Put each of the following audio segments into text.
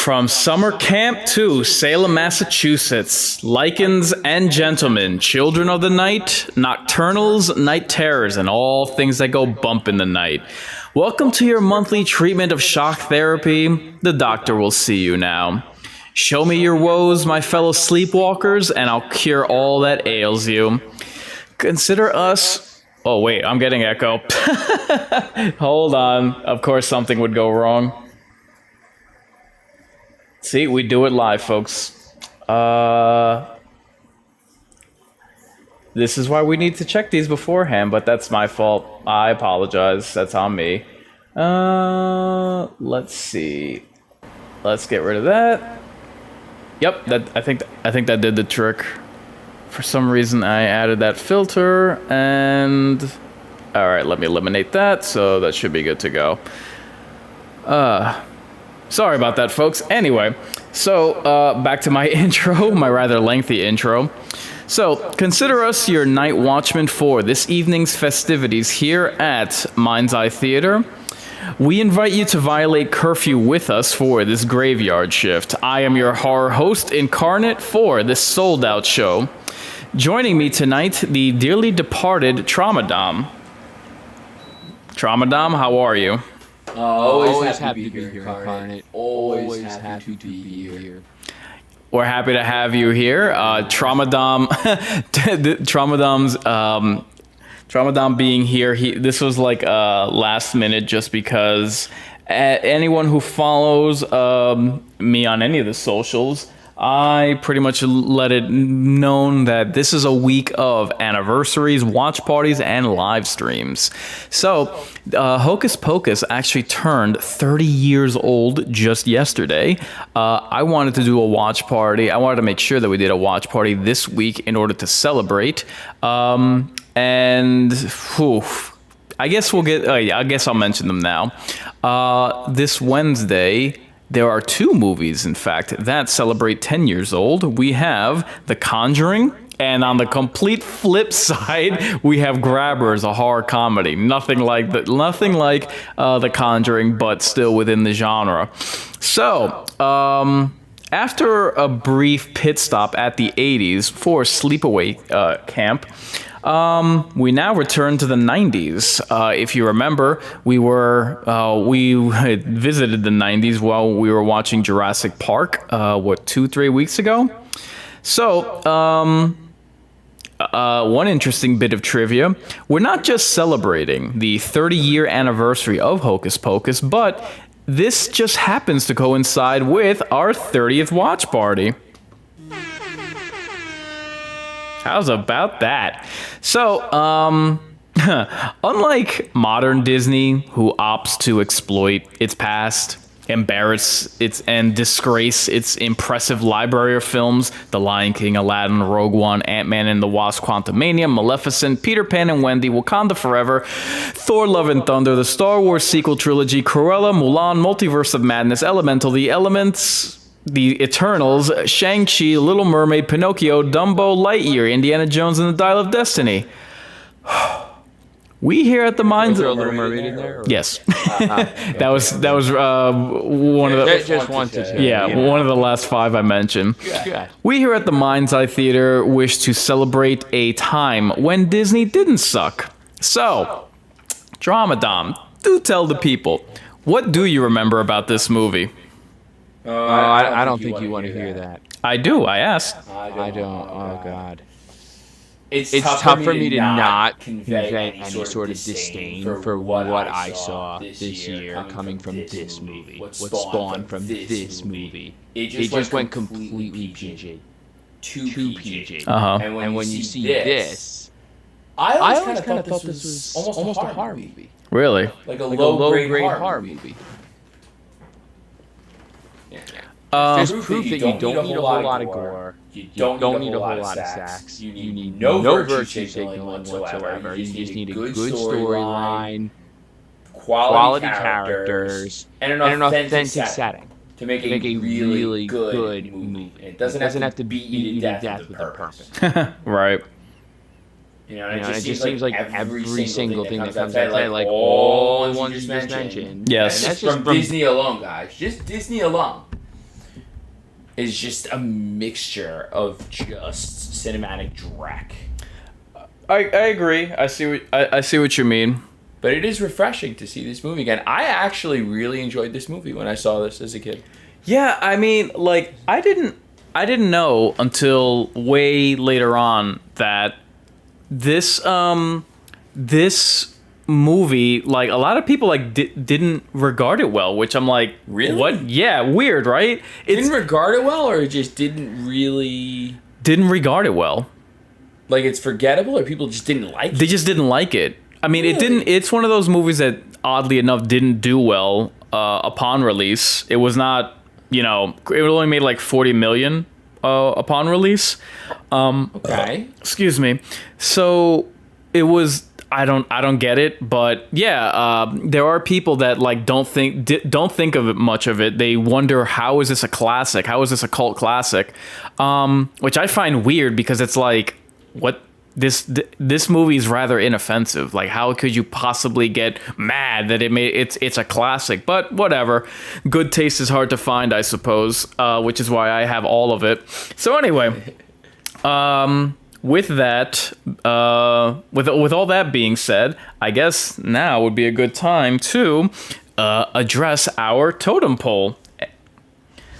From summer camp to Salem, Massachusetts, lichens and gentlemen, children of the night, nocturnals, night terrors, and all things that go bump in the night. Welcome to your monthly treatment of shock therapy. The doctor will see you now. Show me your woes, my fellow sleepwalkers, and I'll cure all that ails you. Consider us... Oh, wait, I'm getting echo. Hold on. Of course something would go wrong. See, we do it live, folks. This is why we need to check these beforehand, but that's my fault. I apologize. That's on me. Let's see. Let's get rid of that. Yep, I think that did the trick. For some reason, I added that filter, and all right, let me eliminate that. So that should be good to go. Sorry about that, folks. Anyway, so back to my intro, my rather lengthy intro. So, consider us your night watchman for this evening's festivities here at Mind's Eye Theater. We invite you to violate curfew with us for this graveyard shift. I am your horror host, Inkarnate, for this sold-out show. Joining me tonight, the dearly departed Traumadom. Traumadom, how are you? Always happy to be here, Inkarnate. Always happy to be here. We're happy to have you here. Traumadom being here, this was like last minute just because anyone who follows me on any of the socials, I pretty much let it known that this is a week of anniversaries, watch parties, and live streams. So, Hocus Pocus actually turned 30 years old just yesterday. I wanted to do a watch party. I wanted to make sure that we did a watch party this week in order to celebrate. I guess we'll get. I guess I'll mention them now. This Wednesday, there are two movies, in fact, that celebrate 10 years old. We have The Conjuring, and on the complete flip side, we have Grabbers, a horror comedy. Nothing like The Conjuring, but still within the genre. So, after a brief pit stop at the 80s for sleepaway camp, we now return to the 90s. If you remember, we had visited the 90s while we were watching Jurassic Park, 2-3 weeks ago? So, one interesting bit of trivia. We're not just celebrating the 30-year anniversary of Hocus Pocus, but this just happens to coincide with our 30th watch party. How's about that? So, unlike modern Disney, who opts to exploit its past, embarrass its and disgrace its impressive library of films, The Lion King, Aladdin, Rogue One, Ant-Man and the Wasp, Quantumania, Maleficent, Peter Pan and Wendy, Wakanda Forever, Thor, Love and Thunder, the Star Wars sequel trilogy, Cruella, Mulan, Multiverse of Madness, Elemental, The Elements, The Eternals, Shang-Chi, Little Mermaid, Pinocchio, Dumbo, Lightyear, Indiana Jones and the Dial of Destiny. We here at the Minds... Was there a Little Mermaid in there? Or? Yes. That was one of the... Just one to two. Yeah, one of the last five I mentioned. Good. We here at the Mind's Eye Theater wish to celebrate a time when Disney didn't suck. So, Dramadom, do tell the people, what do you remember about this movie? I don't think you want to hear that. I do. I asked. I don't. Oh, God. It's tough for me to not convey any sort of disdain for what I saw this year coming from this movie. What spawned from this movie. It just went completely PG. Too PG. Uh-huh. And when you see this, I always kind of thought this was almost a horror movie. Really? Like a low-grade horror movie. Yeah. There's proof that you don't need a whole lot of gore. You don't need a whole lot of sex. You need no virtue signaling whatsoever. You just need a good storyline, quality characters, and an authentic setting to make a really good movie. It doesn't have to beat you to death with a purpose. Right. It just seems like every single thing that comes out, like all the ones you just mentioned. Yes. And that's just from Disney alone, guys. Just Disney alone. is just a mixture of just cinematic dreck. I agree. I see what you mean. But it is refreshing to see this movie again. I actually really enjoyed this movie when I saw this as a kid. Yeah, I mean, like I didn't know until way later on that this movie, like a lot of people like didn't regard it well, which I'm like, really? What? Yeah, weird, right? Didn't regard it well, or just didn't regard it well. Like it's forgettable, or people just didn't like it? They just didn't like it. I mean, Really? It's one of those movies that, oddly enough, didn't do well upon release. It was not, it only made like 40 million upon release. Okay. Excuse me. So it was. I don't get it, but yeah, there are people that like don't think of it much of it. They wonder, how is this a classic? How is this a cult classic? Which I find weird, because it's like, what? This movie is rather inoffensive. Like, how could you possibly get mad that it's a classic? But whatever. Good taste is hard to find, I suppose, which is why I have all of it. So anyway, with that, with all that being said, I guess now would be a good time to address our totem pole.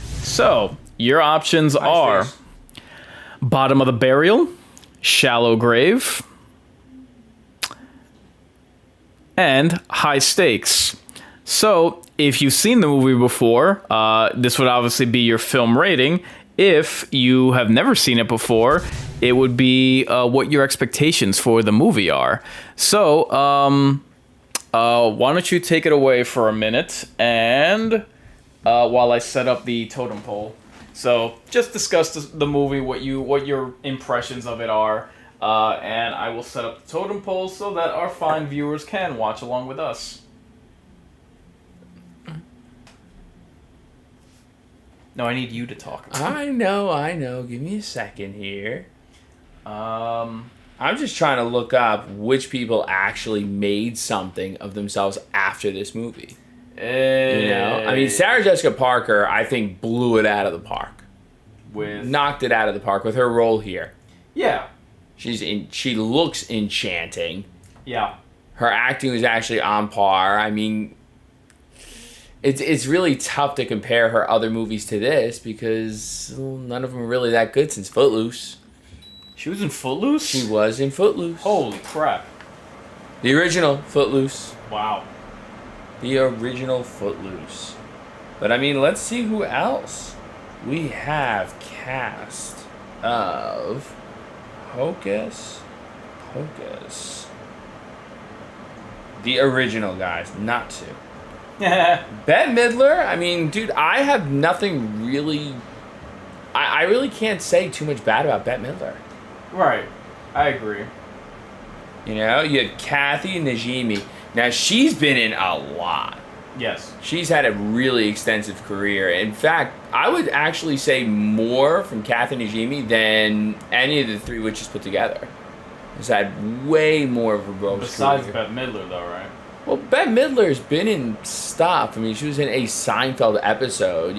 So your options are bottom of the barrel, shallow grave, and high stakes. So if you've seen the movie before, this would obviously be your film rating. If you have never seen it before, it would be what your expectations for the movie are. So why don't you take it away for a minute, and while I set up the totem pole. So just discuss the movie, what your impressions of it are, and I will set up the totem pole so that our fine viewers can watch along with us. No, I need you to talk. I know. Give me a second here. I'm just trying to look up which people actually made something of themselves after this movie. I mean, Sarah Jessica Parker, I think, blew it out of the park. Knocked it out of the park with her role here. Yeah. She looks enchanting. Yeah. Her acting was actually on par. I mean, it's really tough to compare her other movies to this, because none of them are really that good since Footloose. She was in Footloose? She was in Footloose. Holy crap. The original Footloose. Wow. The original Footloose. But I mean, let's see who else we have cast of Hocus Pocus. The original, guys, not two. Bette Midler, I mean, dude, I have nothing really... I really can't say too much bad about Bette Midler. Right. I agree. You had Kathy Najimy. Now, she's been in a lot. Yes. She's had a really extensive career. In fact, I would actually say more from Kathy Najimy than any of the three witches put together. She's had way more of a robust Besides career. Bette Midler, though, right? Well, Bette Midler's been in stuff. I mean, she was in a Seinfeld episode.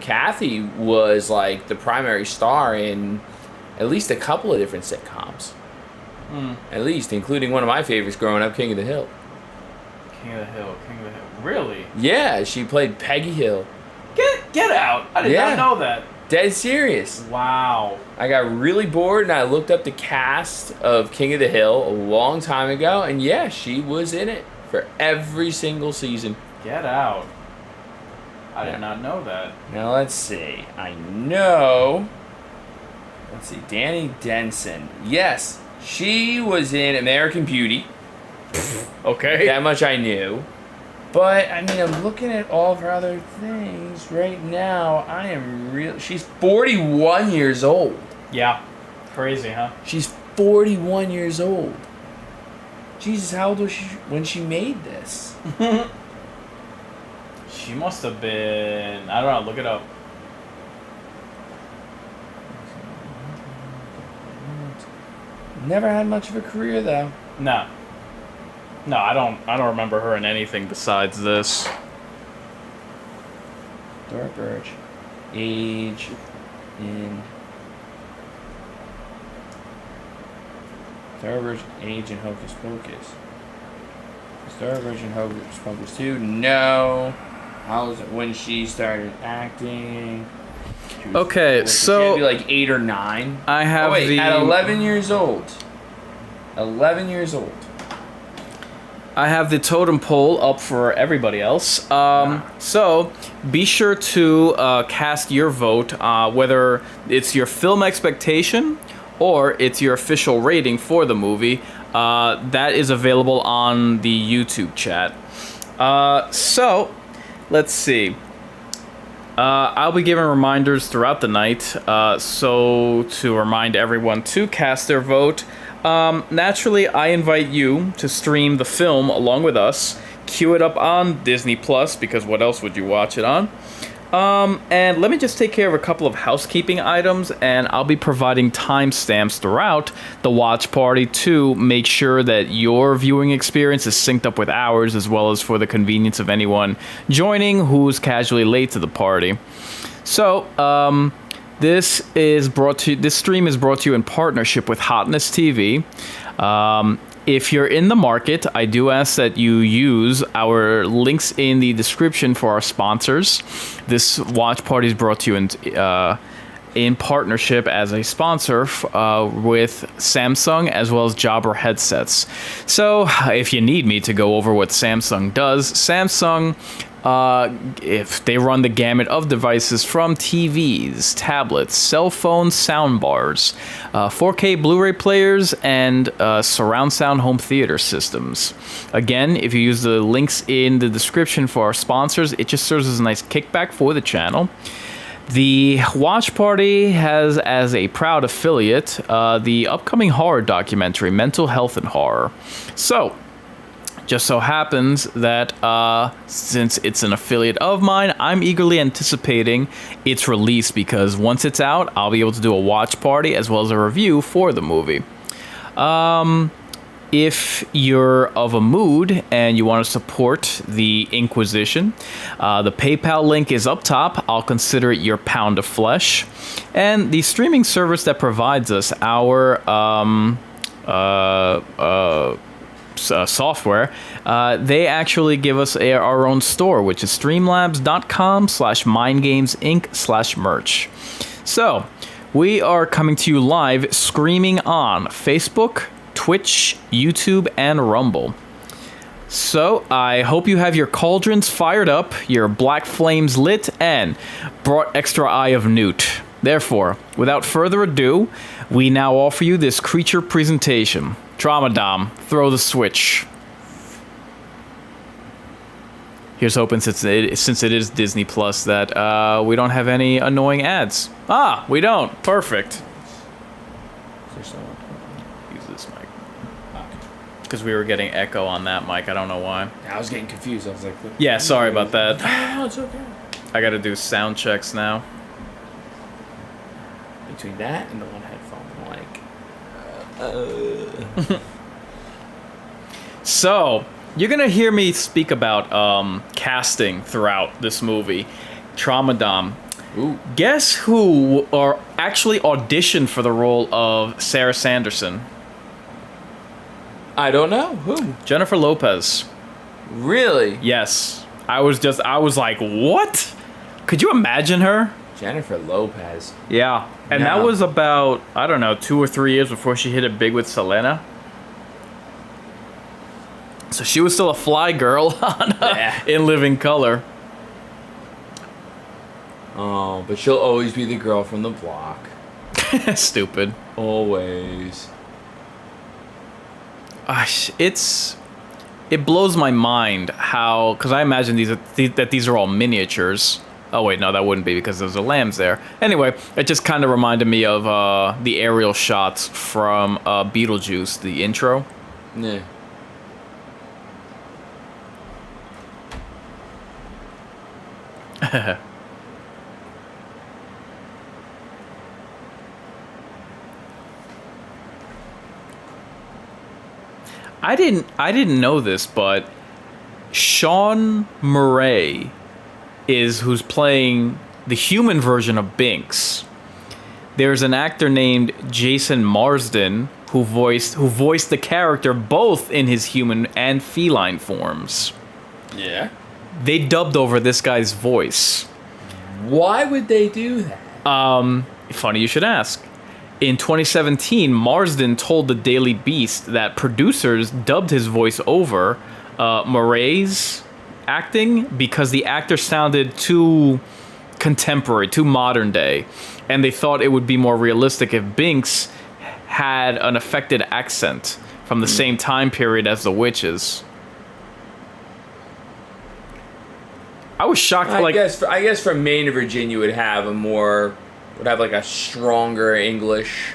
Kathy was like the primary star in at least a couple of different sitcoms. At least, including one of my favorites growing up, King of the Hill. King of the Hill. Really? Yeah, she played Peggy Hill. Get out! I did not know that. Dead serious. Wow. I got really bored and I looked up the cast of King of the Hill a long time ago, and yeah, she was in it for every single season. Get out. I did not know that. Now let's see. I know. Let's see. Danny Denson. Yes, she was in American Beauty. Okay. That much I knew. But, I mean, I'm looking at all of her other things right now. She's 41 years old. Yeah. Crazy, huh? She's 41 years old. Jesus, how old was she when she made this? She must have been... I don't know. Look it up. Never had much of a career, though. No. No, I don't remember her in anything besides this. Dora Birch. Age. in Star Virgin Age in Hocus Pocus. Star Virgin Hocus Pocus 2? No. How was it when she started acting? Okay, so she had to be like 8 or 9. I have at 11 years old. 11 years old. I have the totem pole up for everybody else. So be sure to cast your vote, whether it's your film expectation or it's your official rating for the movie. That is available on the YouTube chat. So let's see. I'll be giving reminders throughout the night, so to remind everyone to cast their vote. Naturally, I invite you to stream the film along with us. Queue it up on Disney Plus, because what else would you watch it on? And let me just take care of a couple of housekeeping items, and I'll be providing timestamps throughout the watch party to make sure that your viewing experience is synced up with ours, as well as for the convenience of anyone joining who's casually late to the party. So, this stream is brought to you in partnership with Hotness TV. If you're in the market, I do ask that you use our links in the description for our sponsors. This watch party is brought to you in partnership as a sponsor with Samsung as well as Jabra headsets. So if you need me to go over what Samsung does, Samsung, if they run the gamut of devices from TVs, tablets, cell phones, soundbars, 4K Blu-ray players, and surround sound home theater systems. Again, if you use the links in the description for our sponsors, it just serves as a nice kickback for the channel. The Watch Party has as a proud affiliate the upcoming horror documentary, Mental Health and Horror. So, just so happens that since it's an affiliate of mine, I'm eagerly anticipating its release, because once it's out, I'll be able to do a watch party as well as a review for the movie. If you're of a mood and you want to support the Inquisition, the PayPal link is up top. I'll consider it your pound of flesh. And the streaming service that provides us our software, they actually give us our own store, which is streamlabs.com/mindgamesinc/merch. So we are coming to you live streaming on Facebook, Twitch, YouTube, and Rumble. So I hope you have your cauldrons fired up, your black flames lit, and brought extra eye of newt. Therefore, without further ado, we now offer you this creature presentation. Tramadom, throw the switch. Here's hoping, since it is Disney Plus, that we don't have any annoying ads. Ah, we don't. Perfect. Use this mic. Because we were getting echo on that mic. I don't know why. I was getting confused. I was like, yeah, sorry about that. No, it's okay. I gotta do sound checks now. Between that and the one headphone, So, you're gonna hear me speak about casting throughout this movie. Tramadom. Ooh. Guess who are actually auditioned for the role of Sarah Sanderson? I don't know. Who? Jennifer Lopez. Really? Yes. I was like, what? Could you imagine her? Jennifer Lopez. Yeah. And No. that was about, I don't know, 2 or 3 years before she hit it big with Selena. So she was still a fly girl in Living Color. Oh, but she'll always be the girl from the block. Stupid. Always. It blows my mind how, because I imagine these are all miniatures. Oh wait, no, that wouldn't be, because there's the lambs there. Anyway, it just kind of reminded me of the aerial shots from Beetlejuice, the intro. Yeah. I didn't know this, but Sean Murray is who's playing the human version of Binks. There's an actor named Jason Marsden who voiced the character both in his human and feline forms. Yeah. They dubbed over this guy's voice. Why would they do that? Funny you should ask. In 2017, Marsden told the Daily Beast that producers dubbed his voice over Murray's acting because the actor sounded too contemporary, too modern day, and they thought it would be more realistic if Binks had an affected accent from the same time period as the witches. I was shocked. I guess from Maine to Virginia would have like a stronger English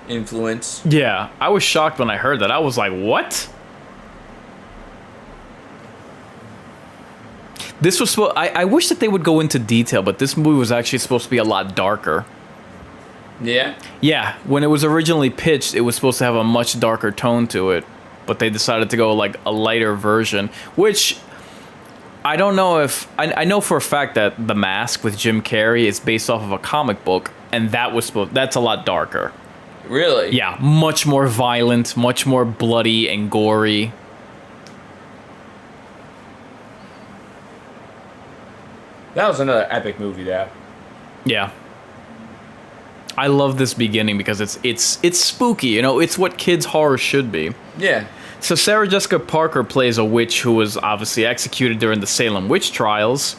influence. Yeah, I was shocked when I heard that. I was like, what? This was I wish that they would go into detail, but this movie was actually supposed to be a lot darker. Yeah? Yeah, when it was originally pitched, it was supposed to have a much darker tone to it, but they decided to go like a lighter version, which I don't know if... I know for a fact that The Mask with Jim Carrey is based off of a comic book, and that's a lot darker. Really? Yeah, much more violent, much more bloody and gory. That was another epic movie, though. Yeah. I love this beginning because it's spooky, you know, it's what kids' horror should be. Yeah. So Sarah Jessica Parker plays a witch who was obviously executed during the Salem witch trials.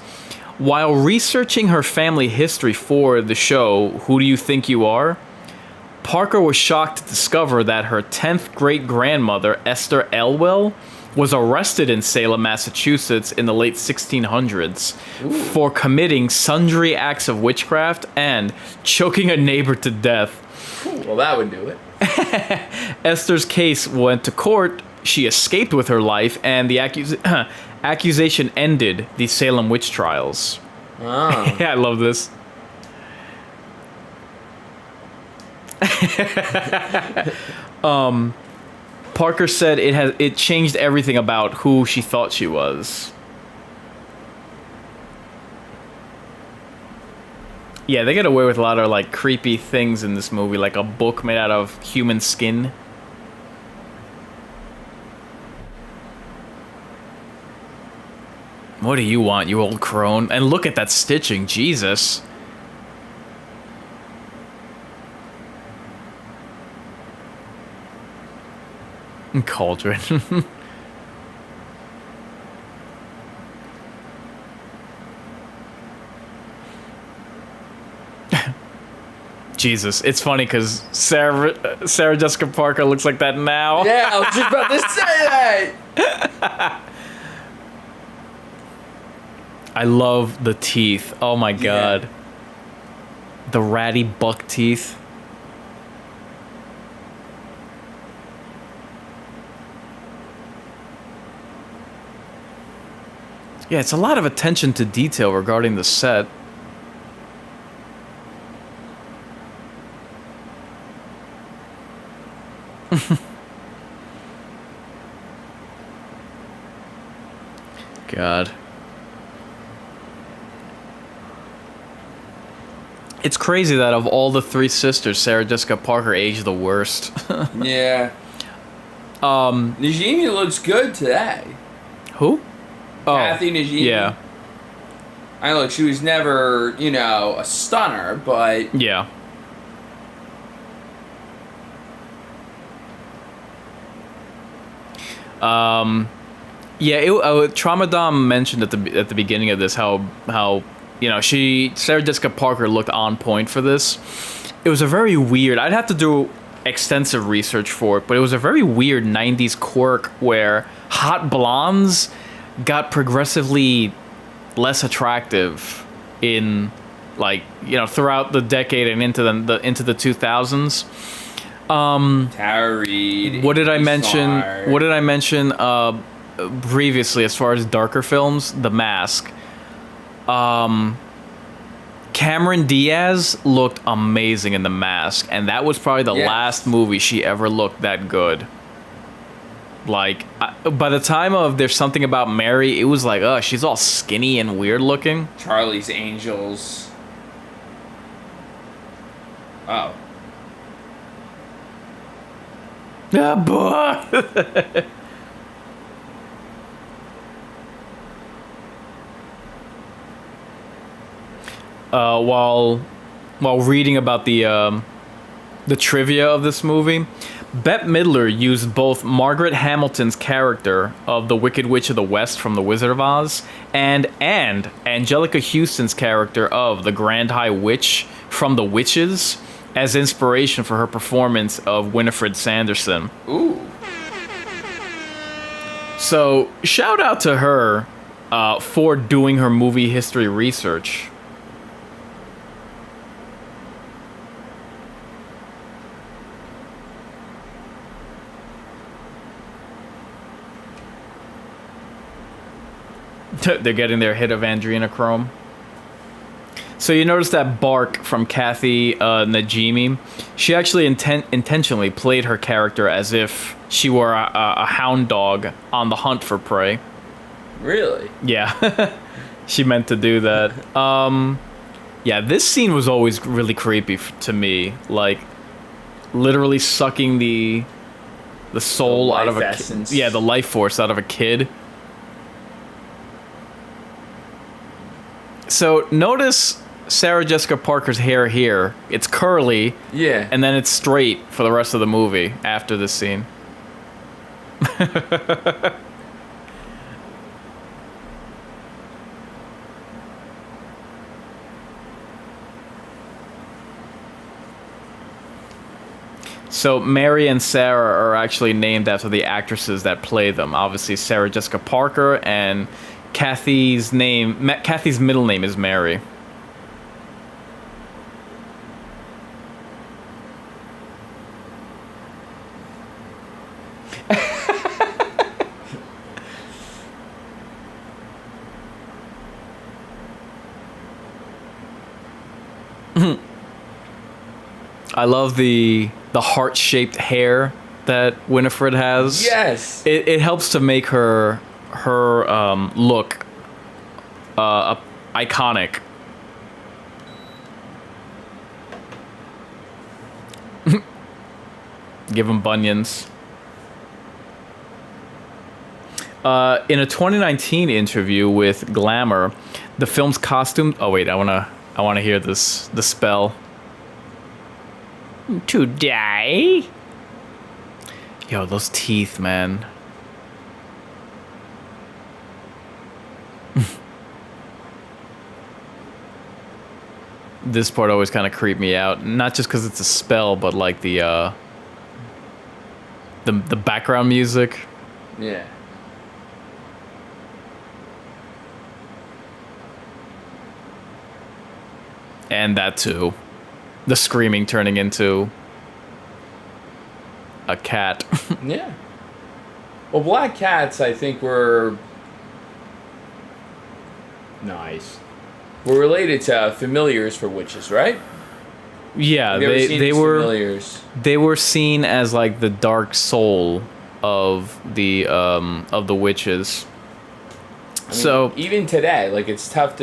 While researching her family history for the show, Who Do You Think You Are?, Parker was shocked to discover that her 10th great-grandmother, Esther Elwell, was arrested in Salem, Massachusetts in the late 1600s for committing sundry acts of witchcraft and choking a neighbor to death. Well, that would do it. Esther's case went to court. She escaped with her life, and the accusation ended the Salem witch trials. Oh. Yeah, I love this. Parker said it changed everything about who she thought she was. Yeah, they get away with a lot of like creepy things in this movie, like a book made out of human skin. What do you want, you old crone? And look at that stitching, Jesus. Cauldron. Jesus, it's funny because Sarah Jessica Parker looks like that now. Yeah, I was just about to say that. I love the teeth. Oh my god. Yeah. The ratty buck teeth. Yeah, it's a lot of attention to detail regarding the set. God. It's crazy that of all the three sisters, Sarah Jessica Parker aged the worst. Yeah. Najimy looks good today. Who? Kathy Najimy. Yeah. I know, she was never, a stunner, but... Yeah. Tramadom mentioned at the beginning of this how Sarah Jessica Parker looked on point for this. It was a very weird... I'd have to do extensive research for it, but it was a very weird 90s quirk where hot blondes got progressively less attractive in throughout the decade and into the 2000s. Tara Reid. What did I mention? What did I mention previously as far as darker films? The Mask. Cameron Diaz looked amazing in The Mask, and that was probably the last movie she ever looked that good. Like, by the time of There's Something About Mary, it was like, she's all skinny and weird looking. Charlie's Angels. Oh. Ah, boy. While reading about the trivia of this movie, Bette Midler used both Margaret Hamilton's character of the Wicked Witch of the West from The Wizard of Oz and Angelica Houston's character of the Grand High Witch from The Witches as inspiration for her performance of Winifred Sanderson. Ooh. So, shout out to her for doing her movie history research. They're getting their hit of adrenochrome. So you notice that bark from Kathy Najimy. She actually intentionally played her character as if she were a hound dog on the hunt for prey. Really? Yeah. She meant to do that. Yeah, this scene was always really creepy to me. Like, literally sucking the soul out of a kid. Yeah, the life force out of a kid. So notice Sarah Jessica Parker's hair here. It's curly. Yeah. And then it's straight for the rest of the movie after this scene. So Mary and Sarah are actually named after the actresses that play them. Obviously, Sarah Jessica Parker, and Kathy's middle name is Mary. I love the heart-shaped hair that Winifred has. Yes. It helps to make her look iconic. Give him bunions. In a 2019 interview with Glamour, the film's costume. Oh wait, I wanna hear the spell. To die. Yo, those teeth, man. This part always kind of creeped me out. Not just because it's a spell, but like the background music. Yeah. And that too. The screaming turning into a cat. Yeah. Well, black cats, I think, were nice. Were related to familiars for witches, right? Yeah, they were familiars. They were seen as like the dark soul of the witches. I mean, even today, like it's tough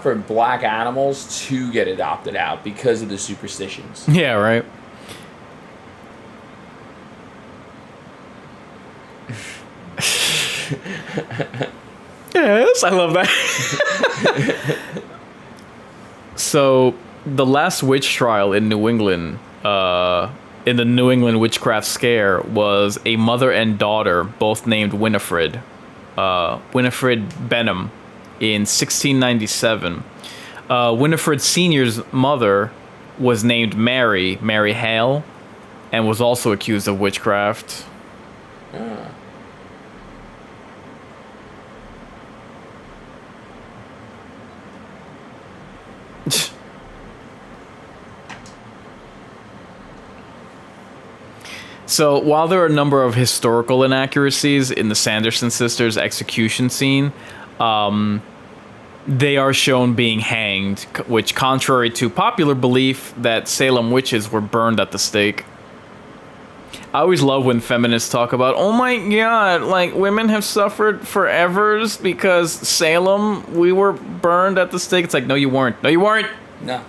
for black animals to get adopted out because of the superstitions. Yeah, right. Yes, I love that. So, the last witch trial in New England, in the New England witchcraft scare, was a mother and daughter, both named Winifred. Winifred Benham in 1697. Winifred Sr.'s mother was named Mary Hale, and was also accused of witchcraft. So, while there are a number of historical inaccuracies in the Sanderson sisters' execution scene, they are shown being hanged, which, contrary to popular belief that Salem witches were burned at the stake. I always love when feminists talk about, oh my god, like, women have suffered forevers because Salem, we were burned at the stake. It's like, no, you weren't. No, you weren't. No.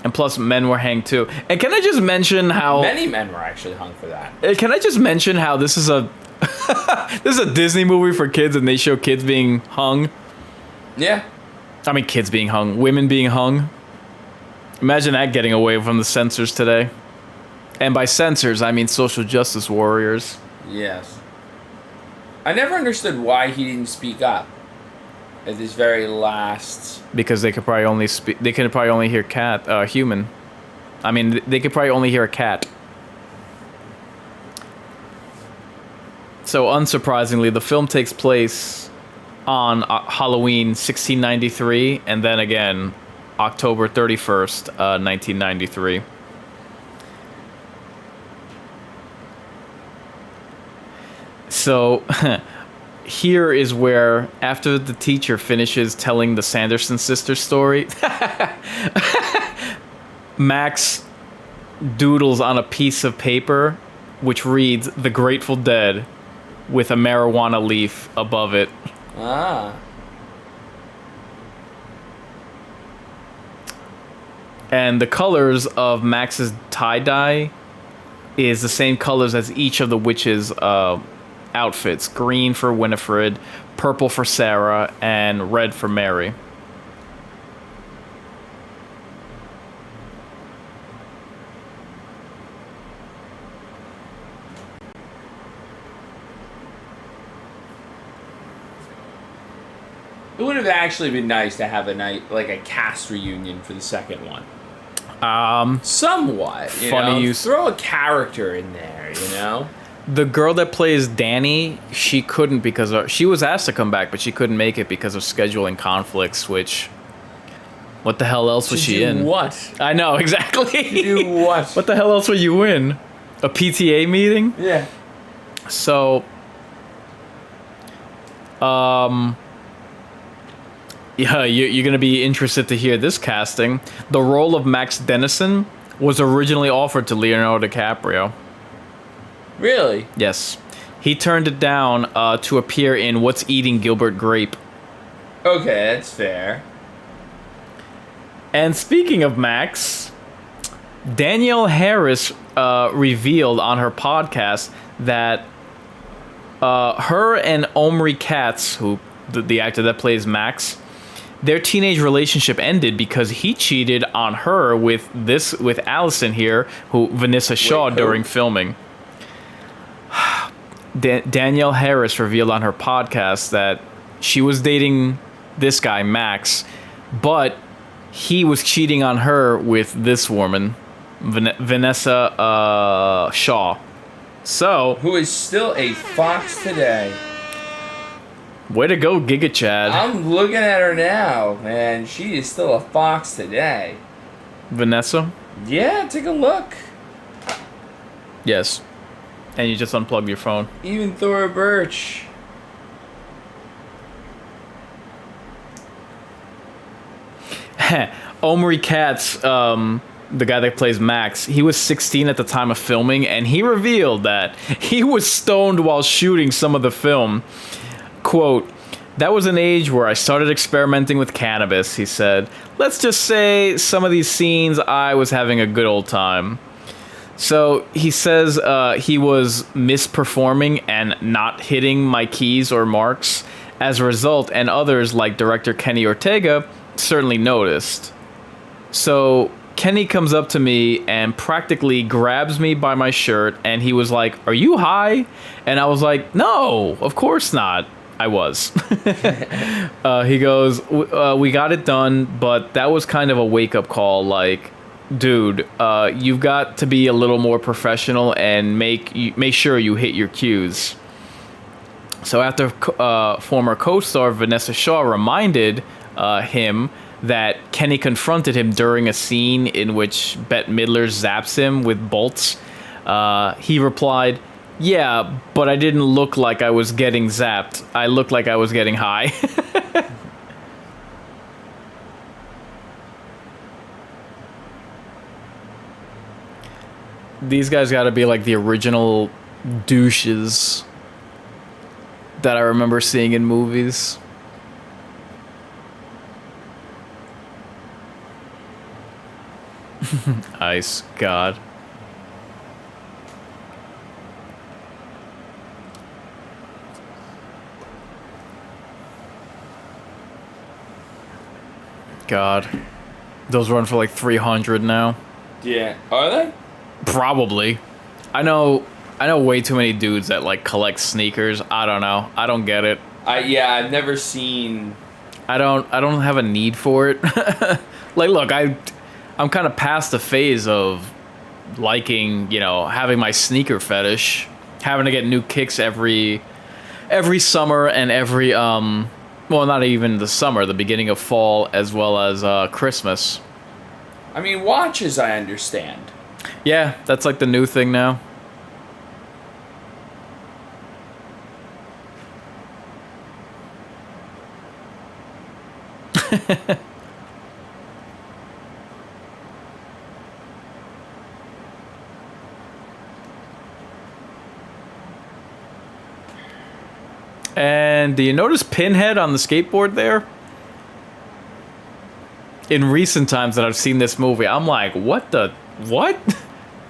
And plus, men were hanged too. And can I just mention how Many men were actually hung for that. Can I just mention how this is a this is a Disney movie for kids, and they show kids being hung. Yeah. I mean, kids being hung, women being hung. Imagine that getting away from the censors today. And by censors, I mean social justice warriors. Yes. I never understood why he didn't speak up at this very last. Because they could probably only speak. They could probably only hear human. I mean, they could probably only hear a cat. So, unsurprisingly, the film takes place on Halloween 1693, and then again, October 31st, 1993. So, here is where, after the teacher finishes telling the Sanderson sisters story, Max doodles on a piece of paper which reads "The Grateful Dead" with a marijuana leaf above it. Ah. And the colors of Max's tie-dye is the same colors as each of the witches' outfits. Green for Winifred, purple for Sarah, and red for Mary. It would have actually been nice to have a cast reunion for the second one. Somewhat. Funny you throw a character in there, you know? The girl that plays Danny, she couldn't because she was asked to come back, but she couldn't make it because of scheduling conflicts, which... What the hell else was she in? What? I know, exactly. To do what? What the hell else were you in? A PTA meeting? Yeah. So... Yeah, you're going to be interested to hear this casting. The role of Max Dennison was originally offered to Leonardo DiCaprio. Really? Yes. He turned it down to appear in What's Eating Gilbert Grape. Okay, that's fair. And speaking of Max, Danielle Harris revealed on her podcast that her and Omri Katz, who the actor that plays Max, their teenage relationship ended because he cheated on her with Allison here, Vanessa Shaw, during filming. Danielle Harris revealed on her podcast that she was dating this guy, Max, but he was cheating on her with this woman, Vanessa Shaw. So, who is still a fox today. Way to go, Giga Chad. I'm looking at her now, and she is still a fox today. Vanessa? Yeah, take a look. Yes. And you just unplugged your phone. Even Thora Birch. Omri Katz, the guy that plays Max, he was 16 at the time of filming, and he revealed that he was stoned while shooting some of the film. Quote, "That was an age where I started experimenting with cannabis," he said. "Let's just say some of these scenes I was having a good old time." So he says he was misperforming and not hitting my keys or marks as a result, and others like director Kenny Ortega certainly noticed. So Kenny comes up to me and practically grabs me by my shirt, and he was like, "Are you high?" And I was like, "No, of course not." I was. He goes, "We got it done, but that was kind of a wake-up call. Like, dude, you've got to be a little more professional and make sure you hit your cues." So after former co-star Vanessa Shaw reminded him that Kenny confronted him during a scene in which Bette Midler zaps him with bolts, he replied, "Yeah, but I didn't look like I was getting zapped. I looked like I was getting high." These guys gotta be like the original douches that I remember seeing in movies. Ice. God. God. Those run for like 300 now. Yeah. Are they? Probably. I know way too many dudes that like collect sneakers. I don't know. I don't get it. I've never seen. I don't have a need for it. Like, look, I'm kind of past the phase of liking, having my sneaker fetish, having to get new kicks every summer and every well, not even the summer, the beginning of fall, as well as Christmas. I mean, watches I understand. Yeah, that's like the new thing now. And do you notice Pinhead on the skateboard there? In recent times that I've seen this movie, I'm like, what?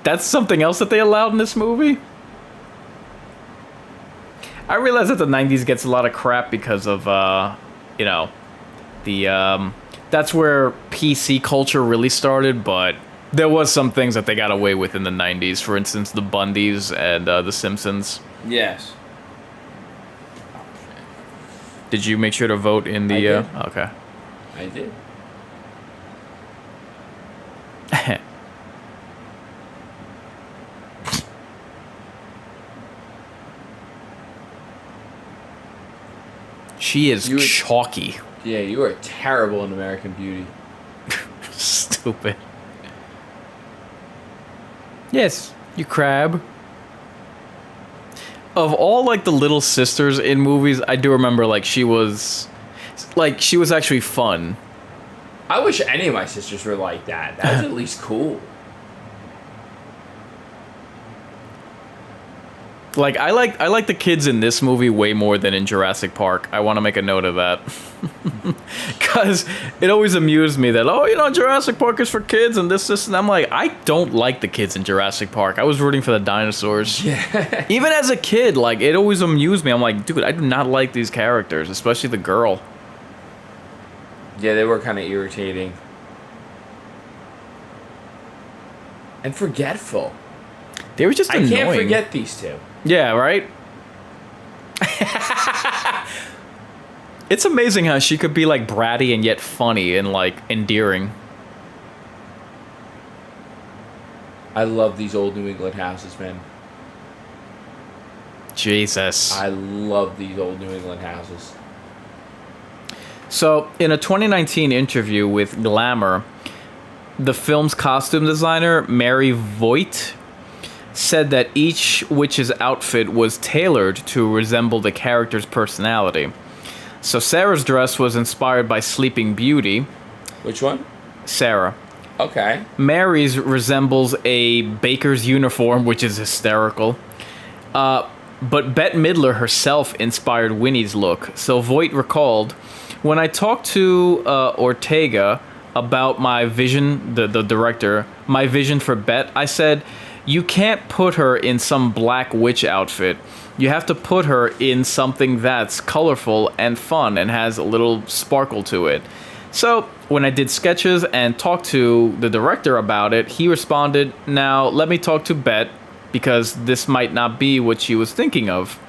That's something else that they allowed in this movie? I realize that the 90s gets a lot of crap because of, that's where PC culture really started, but there was some things that they got away with in the 90s. For instance, the Bundys and The Simpsons. Yes. Did you make sure to vote in the... I did. Okay. I did. She is chalky. Yeah, you are terrible in American Beauty. Stupid. Yes, you crab. Of all like the little sisters in movies, I do remember she was actually fun. I wish any of my sisters were like that. That's at least cool. Like I like the kids in this movie way more than in Jurassic Park. I want to make a note of that. Cuz it always amused me that Jurassic Park is for kids and this and I'm like, I don't like the kids in Jurassic Park. I was rooting for the dinosaurs. Yeah. Even as a kid, it always amused me. I'm like, dude, I do not like these characters, especially the girl. Yeah, they were kind of irritating. And forgetful. They were just annoying. I can't forget these two. Yeah, right? It's amazing how she could be bratty and yet funny and endearing. I love these old New England houses, man. Jesus. I love these old New England houses. So, in a 2019 interview with Glamour, the film's costume designer, Mary Voigt, said that each witch's outfit was tailored to resemble the character's personality. So Sarah's dress was inspired by Sleeping Beauty. Which one? Sarah. Okay. Mary's resembles a baker's uniform, which is hysterical. But Bette Midler herself inspired Winnie's look. So Voight recalled, when I talked to Ortega about my vision, the director, my vision for Bette, I said, you can't put her in some black witch outfit. You have to put her in something that's colorful and fun and has a little sparkle to it. So when I did sketches and talked to the director about it, he responded, now let me talk to Bette because this might not be what she was thinking of.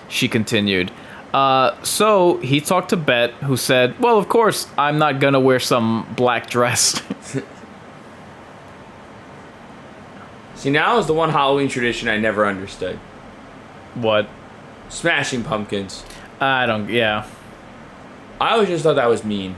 She continued. So he talked to Bette, who said, well, of course, I'm not gonna wear some black dress. See, now is the one Halloween tradition I never understood. What? Smashing pumpkins. Yeah. I always just thought that was mean.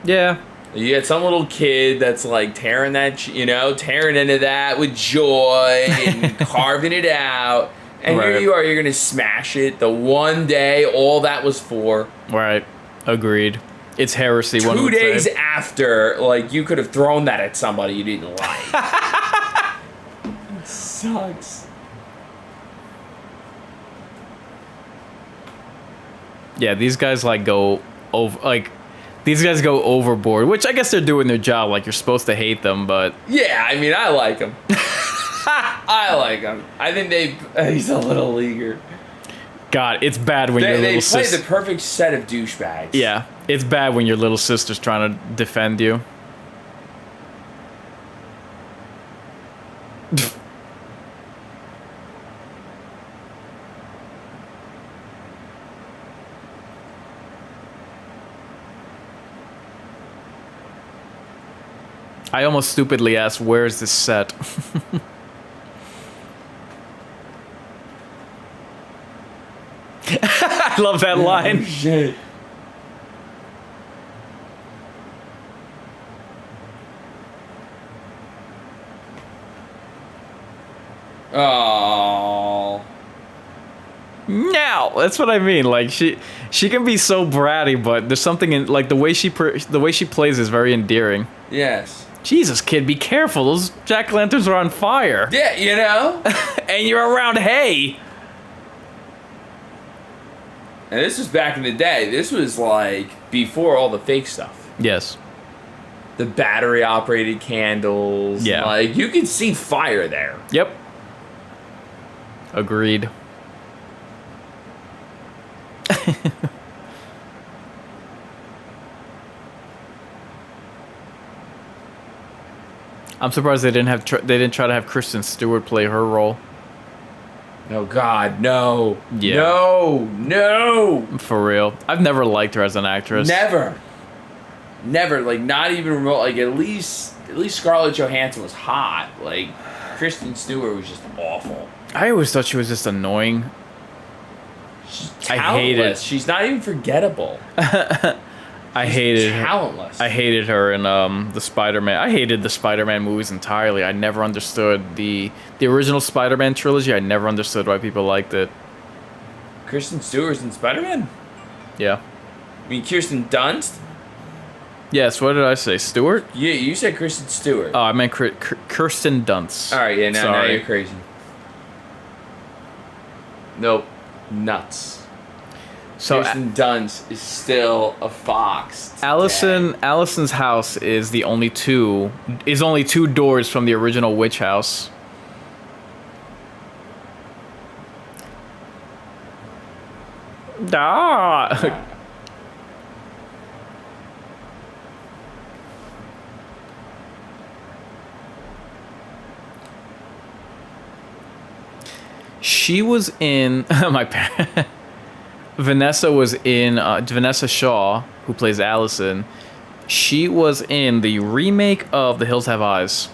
Yeah. You get some little kid that's tearing that, tearing into that with joy and carving it out. And right. Here you are, you're going to smash it the one day all that was for. Right. Agreed. It's heresy. 2 days after, you could have thrown that at somebody you didn't like. It sucks. Yeah, these guys go over These guys go overboard, which I guess they're doing their job. Like, you're supposed to hate them, but... Yeah, I mean, I like him. I like him. I think he's a little leaguer. God, it's bad when your little They sister... play the perfect set of douchebags. Yeah, it's bad when your little sister's trying to defend you. I almost stupidly asked, where is this set? I love that line. Oh, shit. Oh. No, that's what I mean. Like, she can be so bratty, but there's something in, like, the way she plays is very endearing. Yes. Jesus, kid, be careful. Those jack-o'-lanterns are on fire. Yeah, you know? And you're around hay. And this was back in the day. This was, like, before all the fake stuff. Yes. The battery-operated candles. Yeah. Like, you could see fire there. Yep. Agreed. I'm surprised they didn't try to have Kristen Stewart play her role. Oh God, no. Yeah. No. For real. I've never liked her as an actress. Never. Like, not even remote. Like, at least Scarlett Johansson was hot. Like, Kristen Stewart was just awful. I always thought she was just annoying. She's I talentless. hate it. She's not even forgettable. I hated her. Talentless. I hated her in the Spider-Man. I hated the Spider-Man movies entirely. I never understood the original Spider-Man trilogy. I never understood why people liked it. Kristen Stewart's in Spider-Man? Yeah. I mean, Kirsten Dunst? Yes, what did I say? Stewart? Yeah, you said Kristen Stewart. Oh, I meant Kirsten Dunst. All right, yeah, now Sorry. you're crazy. Nope. Nuts. So Kirsten Dunst is still a fox. Allison's house is only two doors from the original witch house. Ah. She was in Vanessa was in Vanessa Shaw, who plays Allison. She was in the remake of The Hills Have Eyes.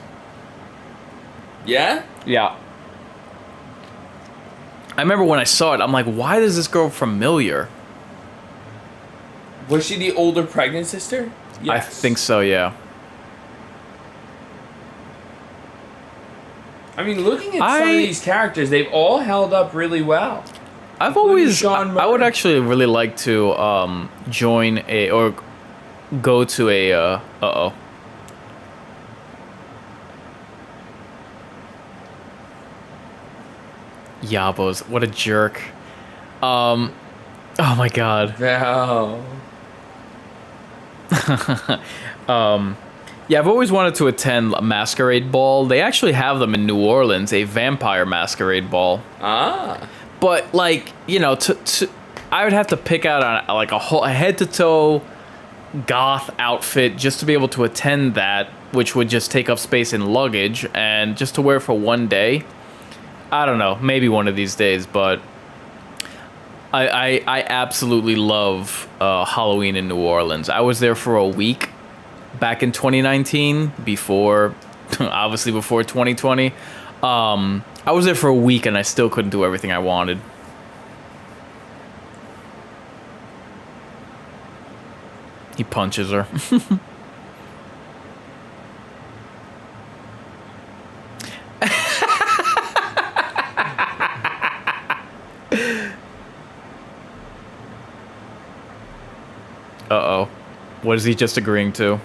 Yeah? Yeah. I remember when I saw it, I'm like, why does this girl familiar? Was she the older pregnant sister? Yes. I think so, yeah. I mean, looking at some of these characters, they've all held up really well. I've always, Sean I would Murray. actually really like to join or go to a, Yabos, what a jerk. Oh my god. No. Yeah, I've always wanted to attend a Masquerade Ball. They actually have them in New Orleans, a vampire Masquerade Ball. Ah. But, like, you know, I would have to pick out a head-to-toe goth outfit just to be able to attend that, which would just take up space in luggage, and just to wear for one day. I don't know, maybe one of these days, but I absolutely love Halloween in New Orleans. I was there for a week back in 2019, obviously before 2020. I was there for a week and I still couldn't do everything I wanted. He punches her. Uh-oh. What is he just agreeing to?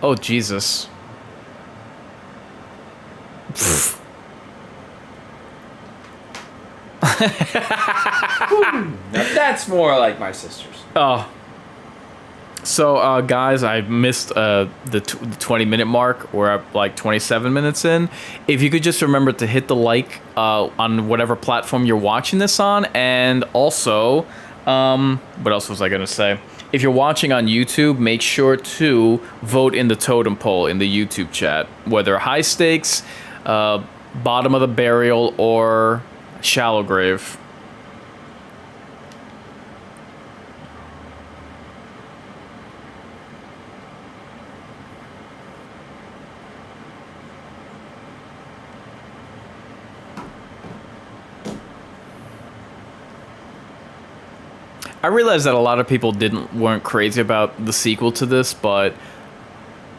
Oh, Jesus. Pfft. Now that's more like my sisters. Oh. So, guys, I missed the 20-minute mark. We're at like 27 minutes in. If you could just remember to hit the like on whatever platform you're watching this on. And also, what else was I going to say? If you're watching on YouTube, make sure to vote in the totem poll in the YouTube chat. Whether high stakes, bottom of the barrel, or shallow grave. I realize that a lot of people weren't crazy about the sequel to this, but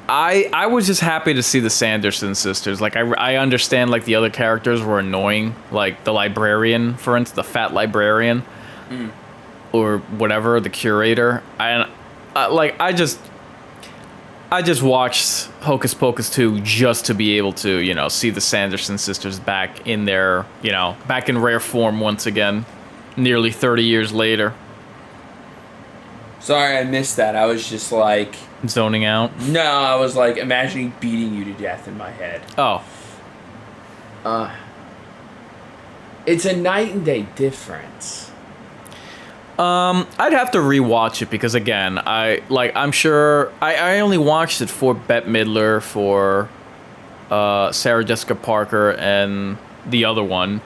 I was just happy to see the Sanderson sisters. Like, I understand, like, the other characters were annoying, like the librarian, for instance, the fat librarian, or whatever, the curator. And I just watched Hocus Pocus 2 just to be able to, you know, see the Sanderson sisters back in their, you know, back in rare form once again, nearly 30 years later. Sorry, I missed that. I was just like... Zoning out? No, I was like imagining beating you to death in my head. Oh. It's a night and day difference. I'd have to rewatch it because, again, I'm sure... I only watched it for Bette Midler, for Sarah Jessica Parker, and the other one.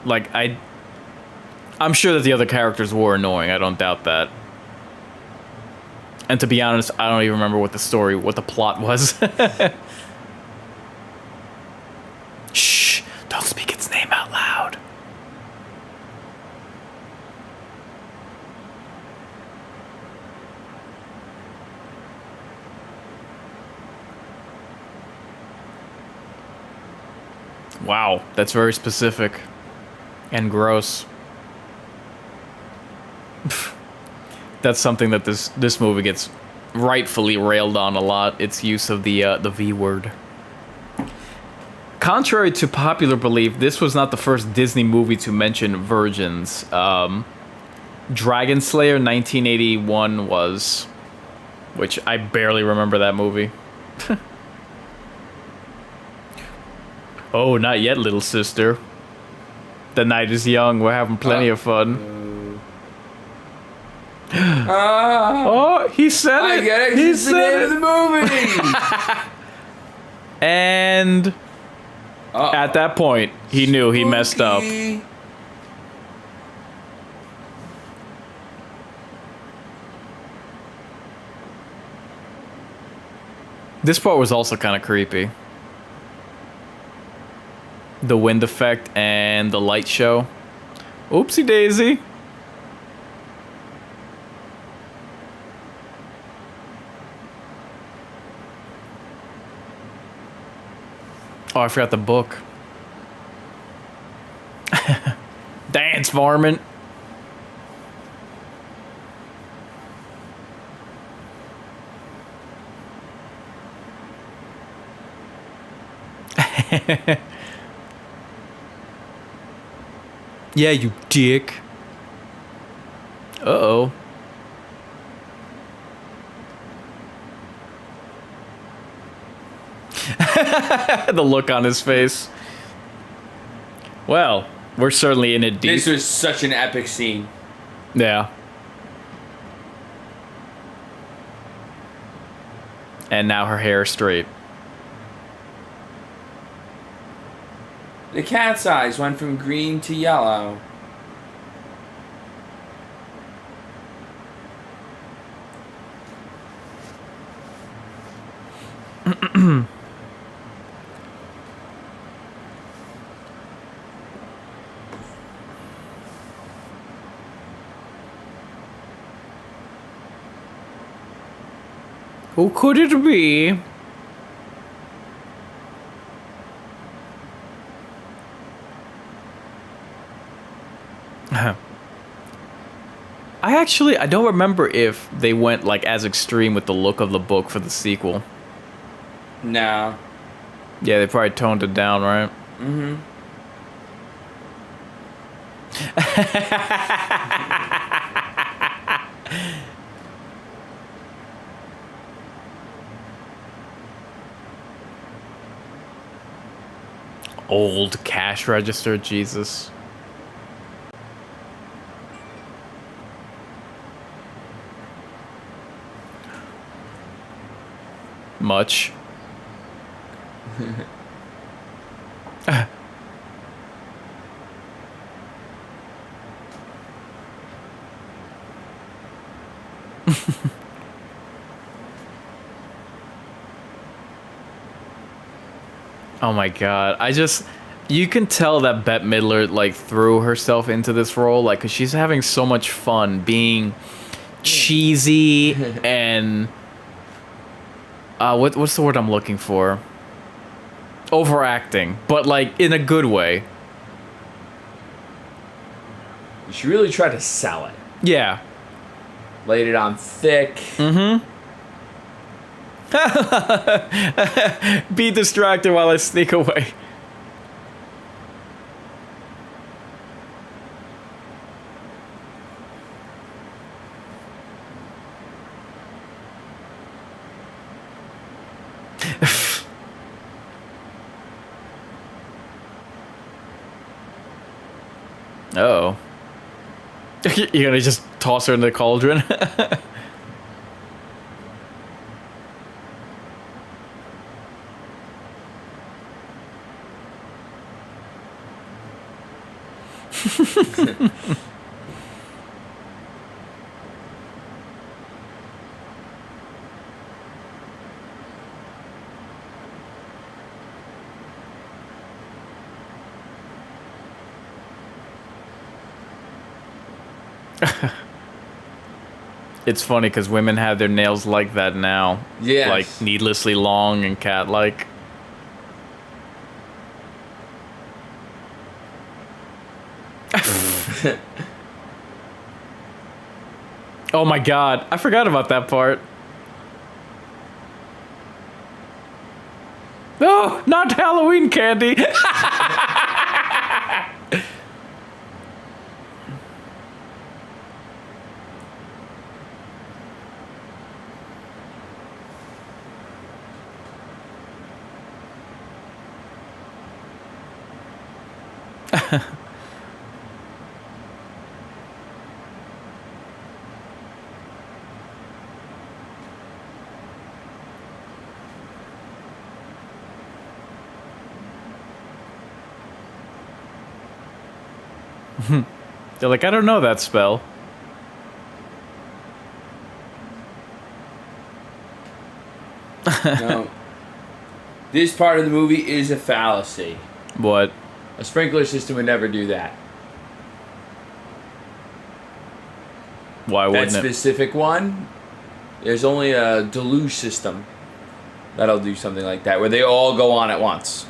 Like, I'm sure that the other characters were annoying. I don't doubt that. And to be honest, I don't even remember what the plot was. Shh, don't speak its name out loud. Wow, that's very specific and gross. That's something that this movie gets rightfully railed on a lot. Its use of the V word. Contrary to popular belief, this was not the first Disney movie to mention virgins. Dragon Slayer 1981 was, which I barely remember that movie. Oh, not yet, little sister. The night is young. We're having plenty of fun. Oh, he said it. I get it. He It's the name of the movie. And at that point, he knew he messed up. This part was also kind of creepy. The wind effect and the light show. Oopsie daisy. Oh, I forgot the book. Dance varmint. Yeah, you dick. Uh-oh. The look on his face. Well, we're certainly in it deep. This was such an epic scene. Yeah. And now her hair is straight. The cat's eyes went from green to yellow. Who could it be? I don't remember if they went like as extreme with the look of the book for the sequel. No. Yeah, they probably toned it down, right? Mm-hmm. Old cash register, Jesus. Much. Oh my god. You can tell that Bette Midler like threw herself into this role, like, 'cause she's having so much fun being cheesy and what's the word I'm looking for? Overacting, but like in a good way. She really tried to sell it. Yeah. Laid it on thick. Be distracted while I sneak away. Oh. You're gonna just toss her in the cauldron? It's funny because women have their nails like that now. Yes. Like needlessly long and cat-like. Oh my god, I forgot about that part. No, not Halloween candy. They're like, I don't know that spell. No. This part of the movie is a fallacy. What? A sprinkler system would never do that. Why That wouldn't it? specific one, there's only a deluge system that'll do something like that, where they all go on at once.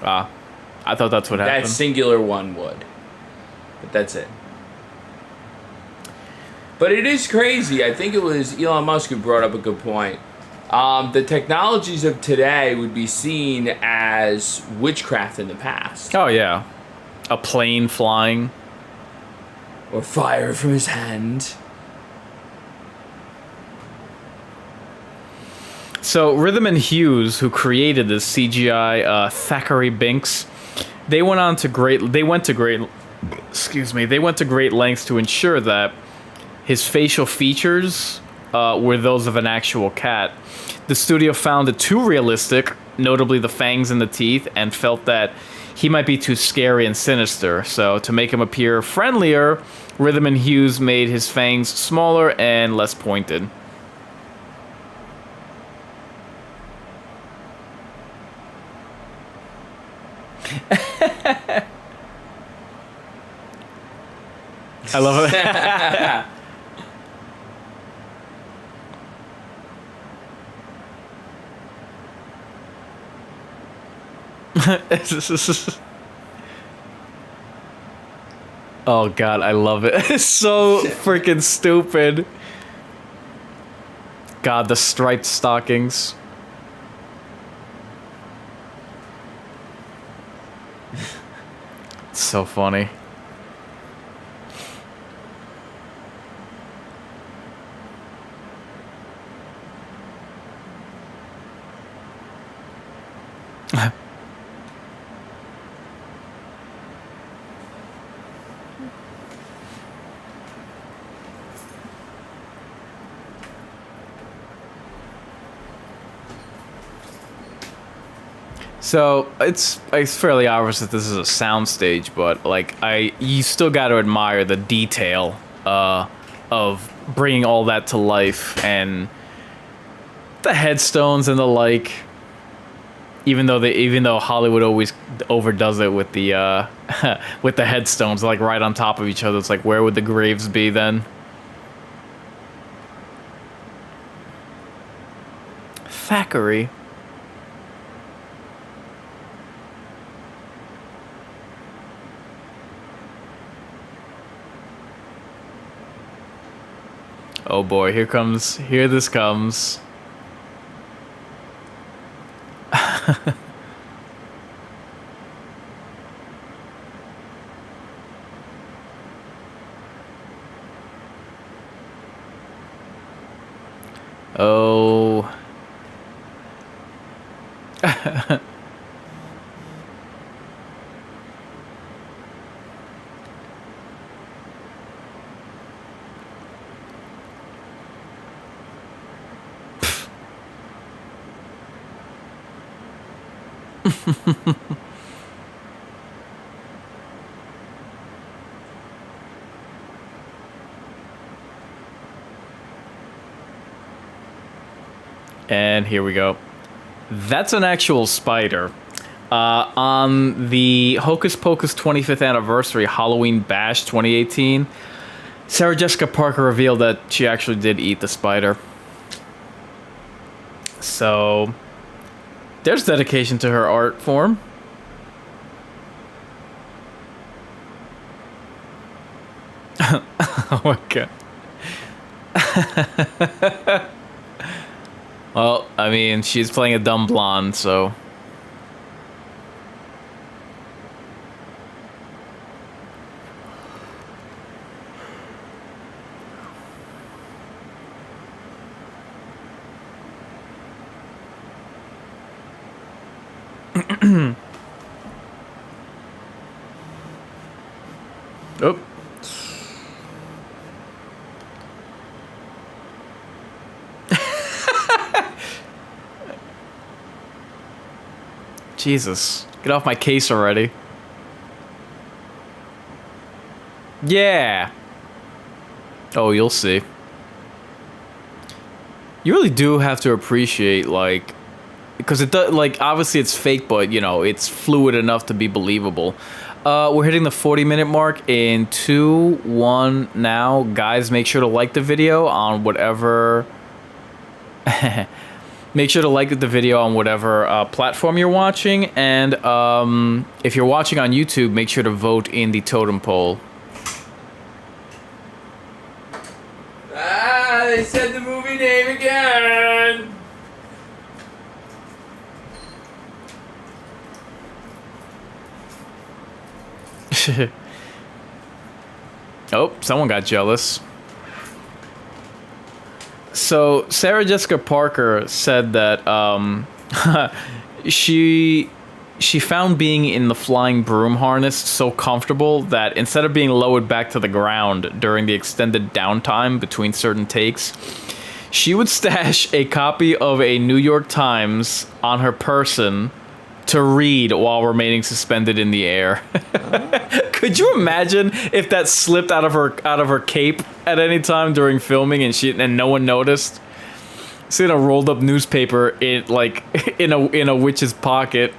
Ah, I thought that's what happened. That singular one would. But that's it. But it is crazy. I think it was Elon Musk who brought up a good point. The technologies of today would be seen as witchcraft in the past. Oh yeah, a plane flying. Or fire from his hand. So Rhythm and Hughes, who created this CGI Thackeray Binks, they went to great lengths to ensure that his facial features were those of an actual cat. The studio found it too realistic, notably the fangs and the teeth, and felt that he might be too scary and sinister. So to make him appear friendlier, Rhythm and Hughes made his fangs smaller and less pointed. I love it. Oh god, I love it. It's so freaking stupid. God, the striped stockings. It's so funny. So it's fairly obvious that this is a soundstage, but like you still got to admire the detail of bringing all that to life and the headstones and the like. Even though Hollywood always overdoes it with the with the headstones, like right on top of each other, it's like, where would the graves be then? Thackeray. Oh boy, here this comes. Oh. And here we go. That's an actual spider. On the Hocus Pocus 25th anniversary Halloween Bash 2018, Sarah Jessica Parker revealed that she actually did eat the spider. So there's dedication to her art form. Oh my god. Well, I mean, she's playing a dumb blonde, so... Oh. Jesus. Get off my case already. Yeah. Oh, you'll see. You really do have to appreciate, like... Because it does, like, obviously it's fake, but, you know, it's fluid enough to be believable. We're hitting the 40-minute mark in 2, 1 now. Guys, make sure to like the video on whatever... Make sure to like the video on whatever platform you're watching. And if you're watching on YouTube, make sure to vote in the totem poll. Ah, they said the movie name again! Oh, someone got jealous. So Sarah Jessica Parker said that she found being in the flying broom harness so comfortable that instead of being lowered back to the ground during the extended downtime between certain takes, she would stash a copy of a New York Times on her person to read while remaining suspended in the air. Could you imagine if that slipped out of her cape at any time during filming and no one noticed? Seeing a rolled up newspaper in a witch's pocket.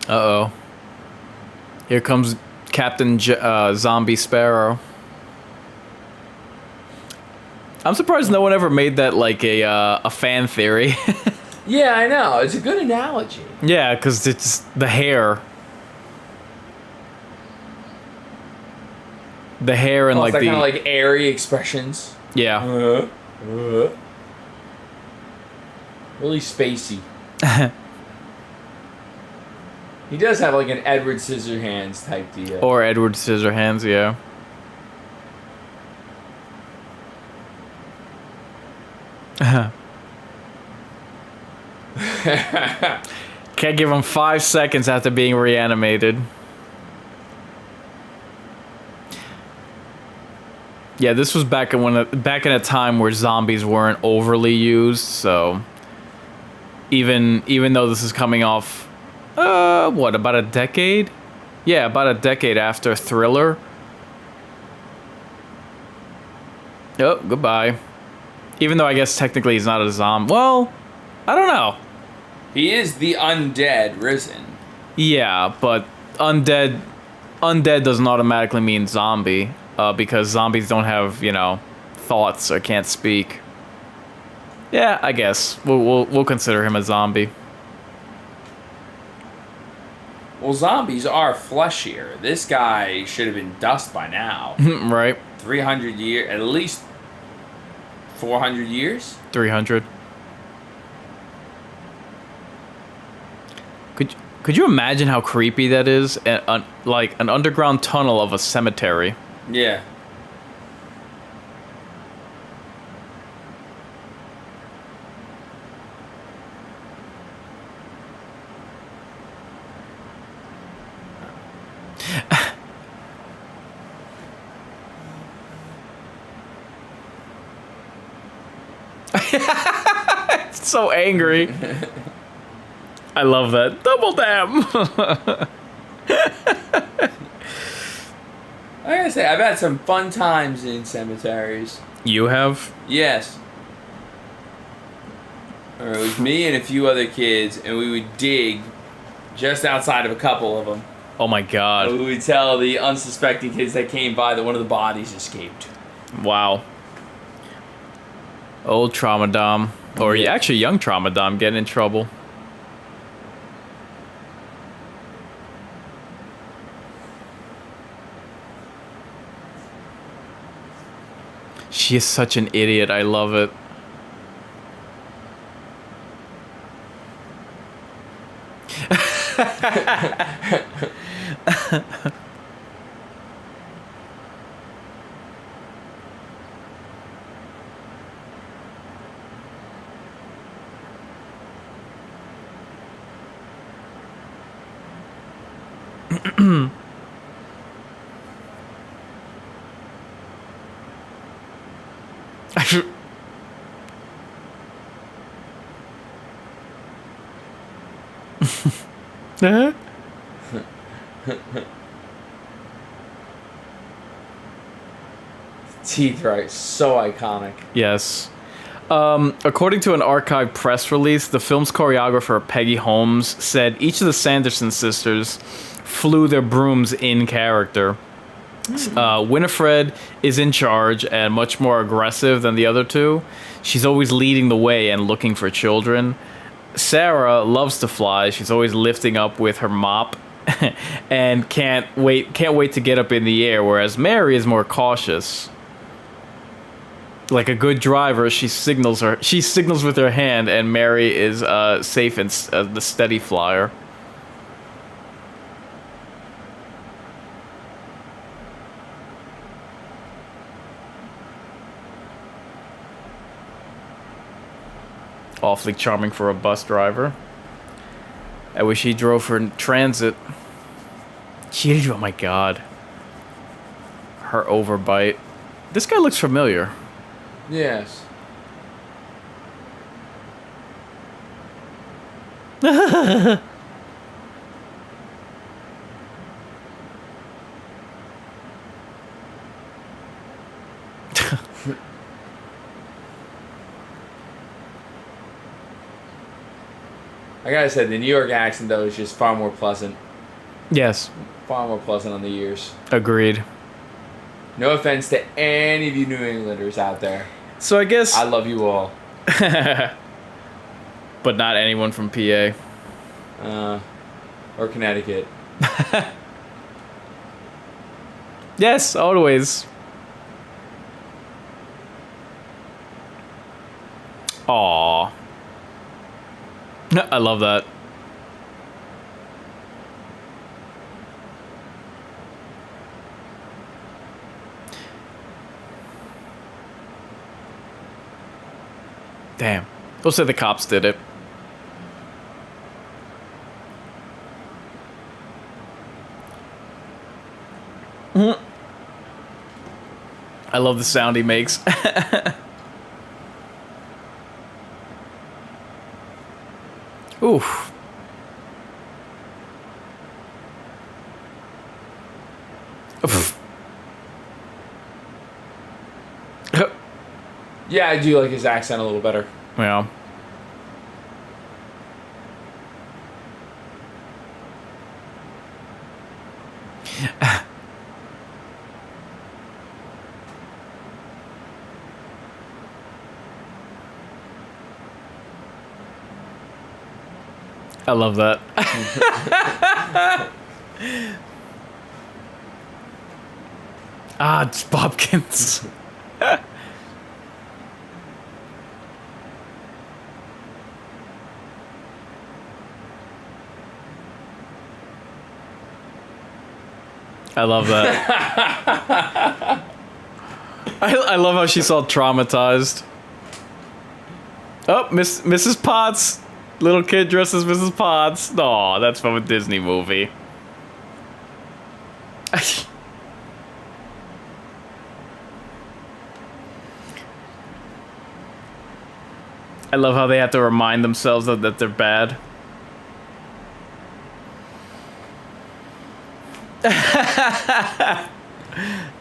Uh-oh. Here comes Captain Zombie Sparrow. I'm surprised no one ever made that like a fan theory. Yeah, I know. It's a good analogy. Yeah, because it's the hair. The hair and like the... kind of like airy expressions. Yeah. Really spacey. He does have like an Edward Scissorhands type deal. Or Edward Scissorhands, yeah. Can't give him 5 seconds after being reanimated. Yeah, this was back in a time where zombies weren't overly used, so even though this is coming off what, about a decade? Yeah, about a decade after Thriller. Oh, goodbye. Even though I guess technically he's not a zombie. Well, I don't know. He is the undead risen. Yeah, but undead doesn't automatically mean zombie, because zombies don't have, you know, thoughts or can't speak. Yeah, I guess we'll consider him a zombie. Well, zombies are fleshier. This guy should have been dust by now. Right. 300 years, at least 400 years. 300. Could you imagine how creepy that is? Like an underground tunnel of a cemetery. Yeah. It's so angry. I love that. Double damn. I gotta say, I've had some fun times in cemeteries. You have? Yes. It was me and a few other kids, and we would dig just outside of a couple of them. Oh my god. And we would tell the unsuspecting kids that came by that one of the bodies escaped. Wow. Old Trauma Dom. Or Yeah. actually young Trauma Dom getting in trouble. She is such an idiot. I love it. Teeth right, so iconic. Yes. According to an archived press release, the film's choreographer, Peggy Holmes, said each of the Sanderson sisters flew their brooms in character. Winifred is in charge and much more aggressive than the other two. She's always leading the way and looking for children. Sarah loves to fly. She's always lifting up with her mop and can't wait to get up in the air, whereas Mary is more cautious. Like a good driver, she signals with her hand, and Mary is safe and the steady flyer. Awfully charming for a bus driver. I wish he drove for transit. Oh my god. Her overbite. This guy looks familiar. Yes. I gotta say, the New York accent, though, is just far more pleasant. Yes. Far more pleasant on the ears. Agreed. No offense to any of you New Englanders out there. So I guess... I love you all. But not anyone from PA. Or Connecticut. Yes, always. Aww. I love that. Damn. We'll say the cops did it. I love the sound he makes. Oof. Yeah, I do like his accent a little better. Yeah. I love that. It's Bobkins. I love that. I love how she's all traumatized. Oh, Mrs. Potts. Little kid dressed as Mrs. Potts. Aw, that's from a Disney movie. I love how they have to remind themselves that they're bad.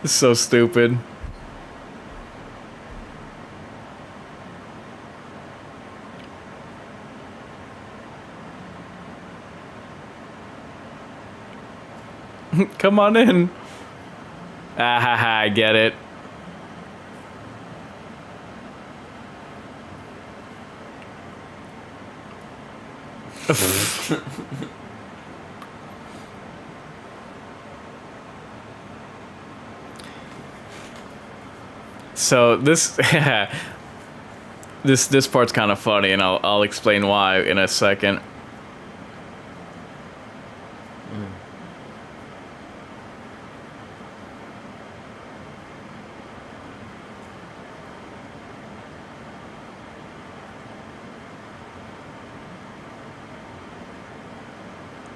It's so stupid. Come on in. I get it. So this this part's kind of funny, and I'll explain why in a second.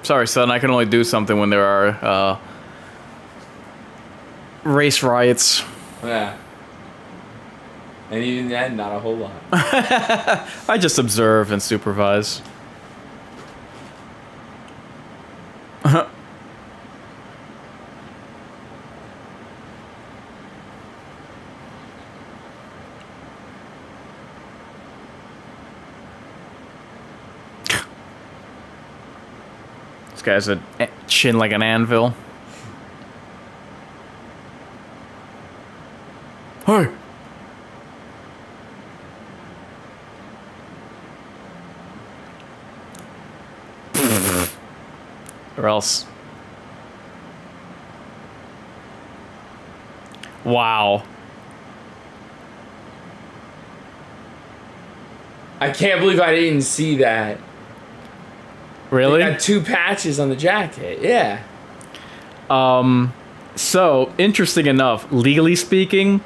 Sorry, son, I can only do something when there are race riots. Yeah. And even then, not a whole lot. I just observe and supervise. This guy's a chin like an anvil. Hey! Or else. Wow. I can't believe I didn't see that. Really? They got 2 patches on the jacket. Yeah. So, interesting enough, legally speaking,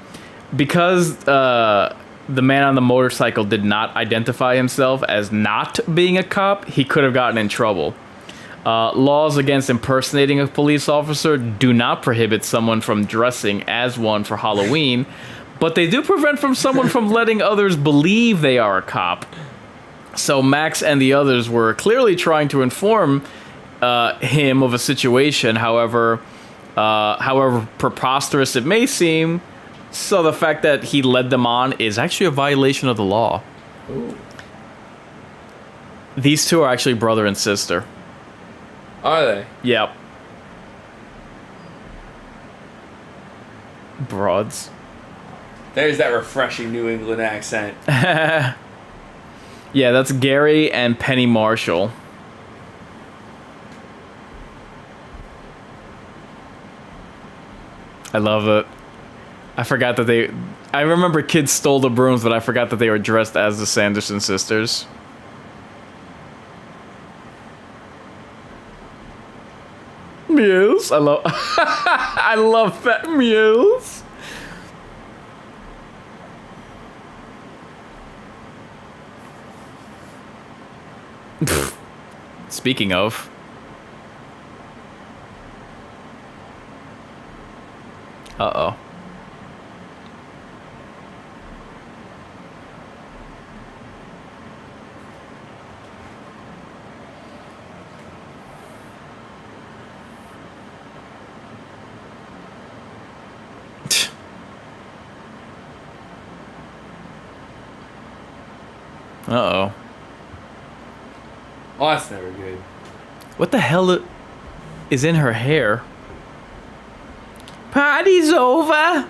because the man on the motorcycle did not identify himself as not being a cop, he could have gotten in trouble. Laws against impersonating a police officer do not prohibit someone from dressing as one for Halloween, but they do prevent someone from letting others believe they are a cop. So Max and the others were clearly trying to inform him of a situation, however preposterous it may seem, so the fact that he led them on is actually a violation of the law. Ooh. These two are actually brother and sister. Are they? Yep. Broads. There's that refreshing New England accent. Yeah, that's Gary and Penny Marshall. I love it. I forgot that I remember kids stole the brooms, but I forgot that they were dressed as the Sanderson sisters. Mews. I love I love that mews. Speaking of, Uh-oh. Uh-oh. Oh, that's never good. What the hell is in her hair? Party's over!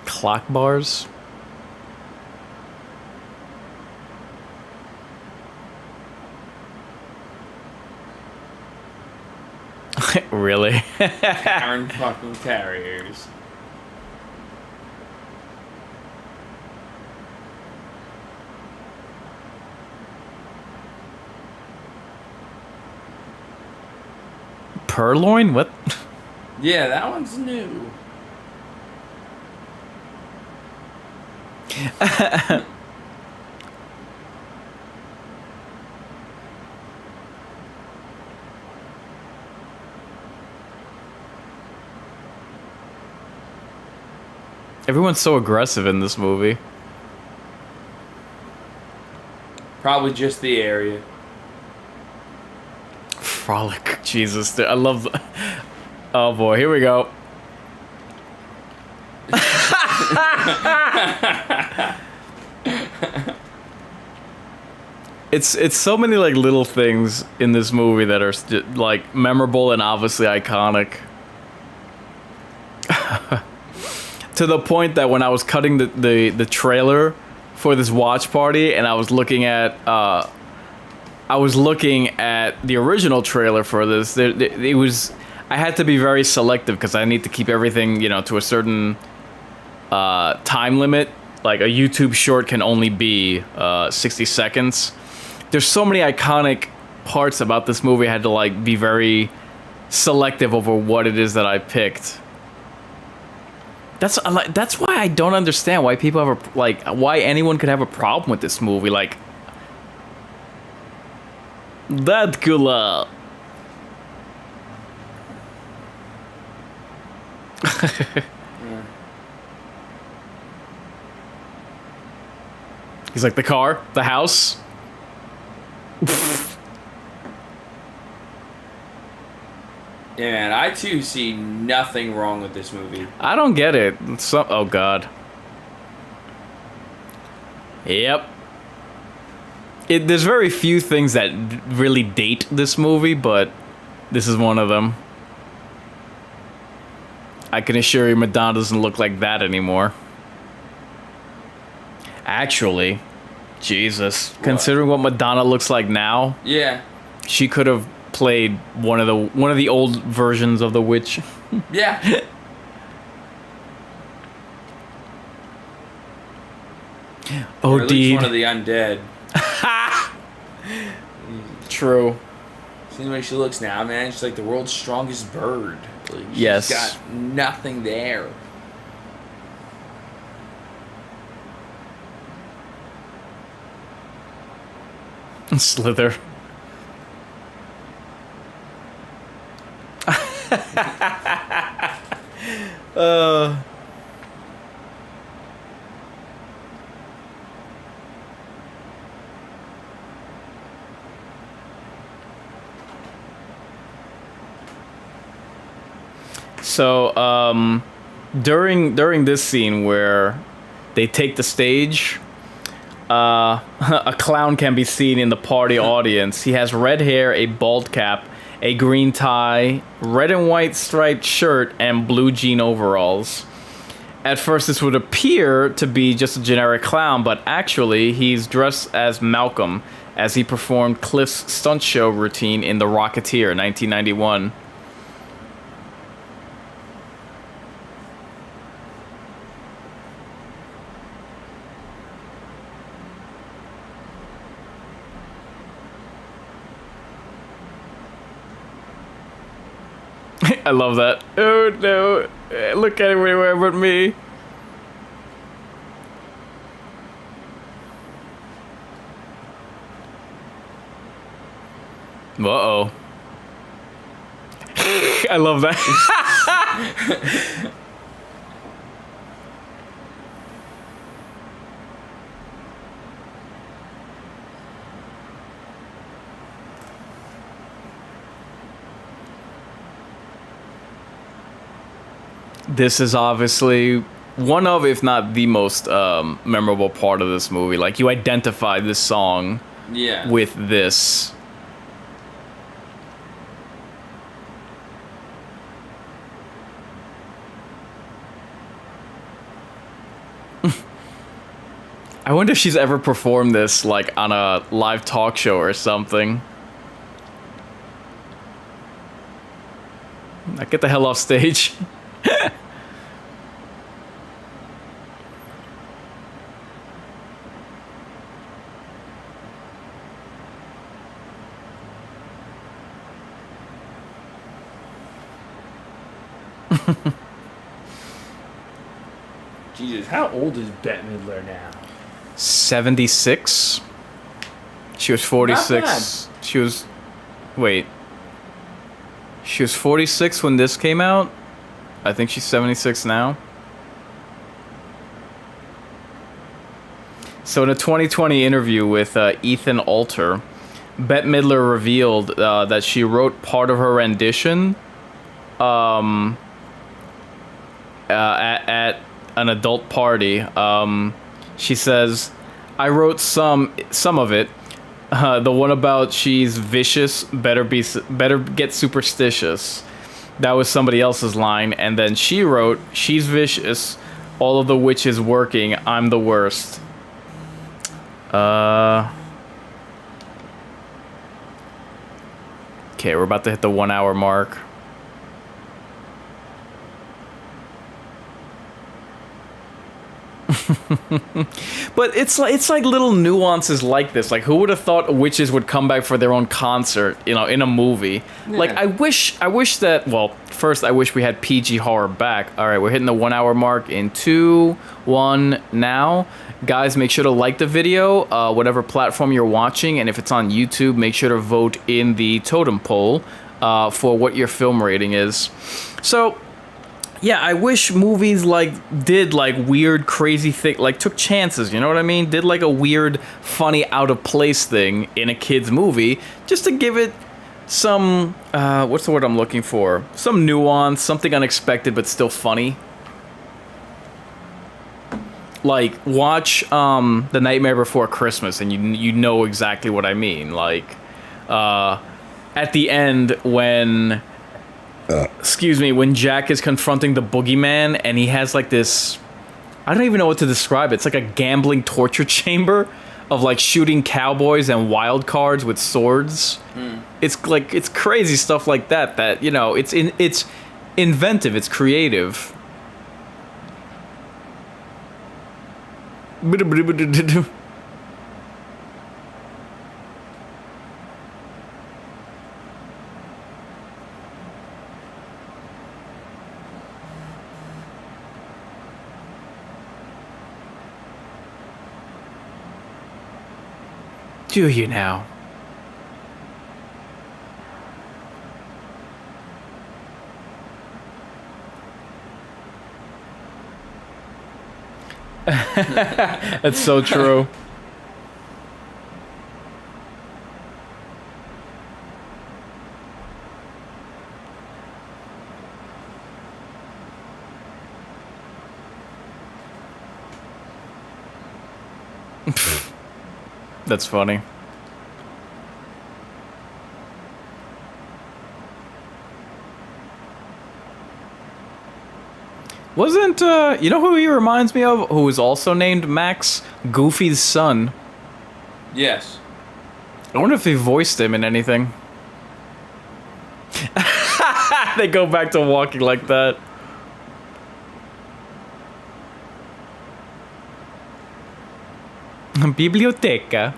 Clock bars? Really? Karen fucking carriers. Purloin? What? Yeah, that one's new. Everyone's so aggressive in this movie. Probably just the area. Frolic. Jesus. I love the... Oh boy, here we go. It's so many like little things in this movie that are like memorable and obviously iconic. To the point that when I was cutting the trailer for this watch party and I was looking at the original trailer for this, it was, I had to be very selective because I need to keep everything, you know, to a certain time limit. Like a YouTube short can only be 60 seconds. There's so many iconic parts about this movie. I had to like be very selective over what it is that I picked. That's why I don't understand why people have why anyone could have a problem with this movie. Like that cool. He's like the car, the house. Yeah, man, I too see nothing wrong with this movie. I don't get it. Oh god. Yep. There's very few things that really date this movie, but this is one of them. I can assure you Madonna doesn't look like that anymore. Actually, Jesus. What? Considering what Madonna looks like now, yeah, she could have played one of the old versions of the witch. Yeah. Oh, or at least one of the undead. True. See the way she looks now, man? She's like the world's strongest bird. Like, yes. She's got nothing there. Slither. So, during this scene where they take the stage, a clown can be seen in the party audience. He has red hair, a bald cap, a green tie, red and white striped shirt, and blue jean overalls. At first, this would appear to be just a generic clown, but actually, he's dressed as Malcolm as he performed Cliff's stunt show routine in The Rocketeer, 1991. I love that. Oh no, look everywhere but me. Uh-oh. I love that. This is obviously one of, if not the most memorable part of this movie. Like, you identify this song with this. I wonder if she's ever performed this, like, on a live talk show or something. Now get the hell off stage. Jesus, how old is Bette Midler now? 76. She was 46. She was... Wait. She was 46 when this came out. I think she's 76 now. So in a 2020 interview with Ethan Alter, Bette Midler revealed that she wrote part of her rendition at an adult party. She says, "I wrote some of it. The one about she's vicious, better get superstitious. That was somebody else's line. And then she wrote, she's vicious, all of the witches working, I'm the worst." Okay, we're about to hit the 1 hour mark. But it's like little nuances like this. Like, who would have thought witches would come back for their own concert, you know, in a movie? Yeah. Like, I wish that, well, first I wish we had PG horror back. All right, we're hitting the 1 hour mark in 2, 1 now. Guys, make sure to like the video, whatever platform you're watching, and if it's on YouTube, make sure to vote in the totem poll for what your film rating is. So, yeah, I wish movies did weird, crazy thing, took chances. You know what I mean? Did a weird, funny, out of place thing in a kid's movie, just to give it some what's the word I'm looking for? Some nuance, something unexpected but still funny. Like, watch The Nightmare Before Christmas, and you know exactly what I mean. Like, at the end when. When Jack is confronting the boogeyman and he has this, I don't even know what to describe it. It's like a gambling torture chamber of shooting cowboys and wild cards with swords. It's crazy stuff like that you know, it's inventive, it's creative. Do you now? That's so true. That's funny. Wasn't, you know who he reminds me of? Who is also named Max? Goofy's son. Yes. I wonder if they voiced him in anything. They go back to walking like that. Biblioteca.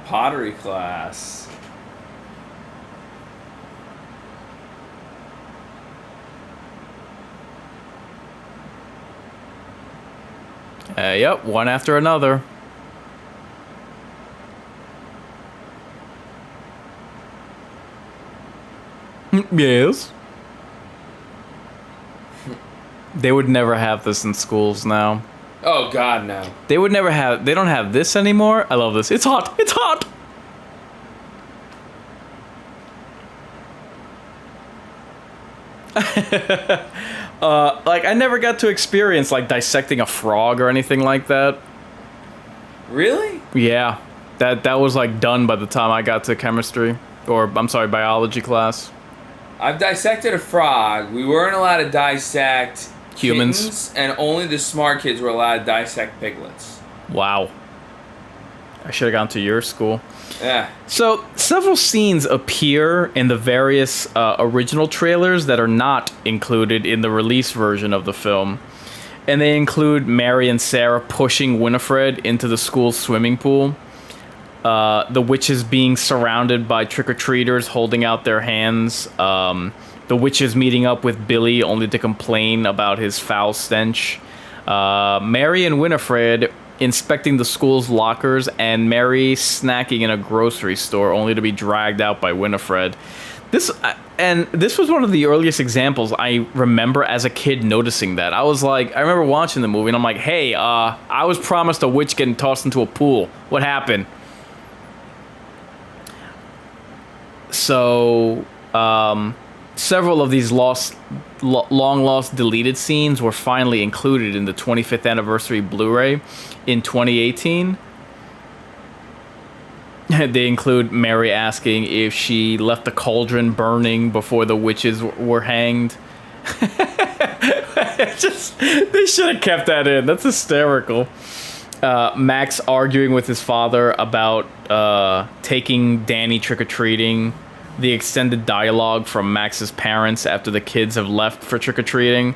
Pottery class. Yep, one after another. Yes. They would never have this in schools now. Oh God, no. They would never have. They don't have this anymore. I love this. It's hot. It's hot. Like I never got to experience like dissecting a frog or anything like that. Really? Yeah, that was like done by the time I got to chemistry, or I'm sorry, biology class. I've dissected a frog. We weren't allowed to dissect Humans. kittens, and only the smart kids were allowed to dissect piglets. Wow. I should have gone to your school. Yeah. So, several scenes appear in the various original trailers that are not included in the release version of the film. And they include Mary and Sarah pushing Winifred into the school's swimming pool. The witches being surrounded by trick-or-treaters holding out their hands. The witches meeting up with Billy only to complain about his foul stench. Mary and Winifred inspecting the school's lockers, and Mary snacking in a grocery store only to be dragged out by Winifred. This was one of the earliest examples I remember as a kid noticing that. I remember watching the movie and I'm like, hey, I was promised a witch getting tossed into a pool. What happened? So, several of these long-lost deleted scenes were finally included in the 25th anniversary Blu-ray in 2018. They include Mary asking if she left the cauldron burning before the witches were hanged. They should have kept that in. That's hysterical. Max arguing with his father about taking Danny trick-or-treating. The extended dialogue from Max's parents after the kids have left for trick-or-treating.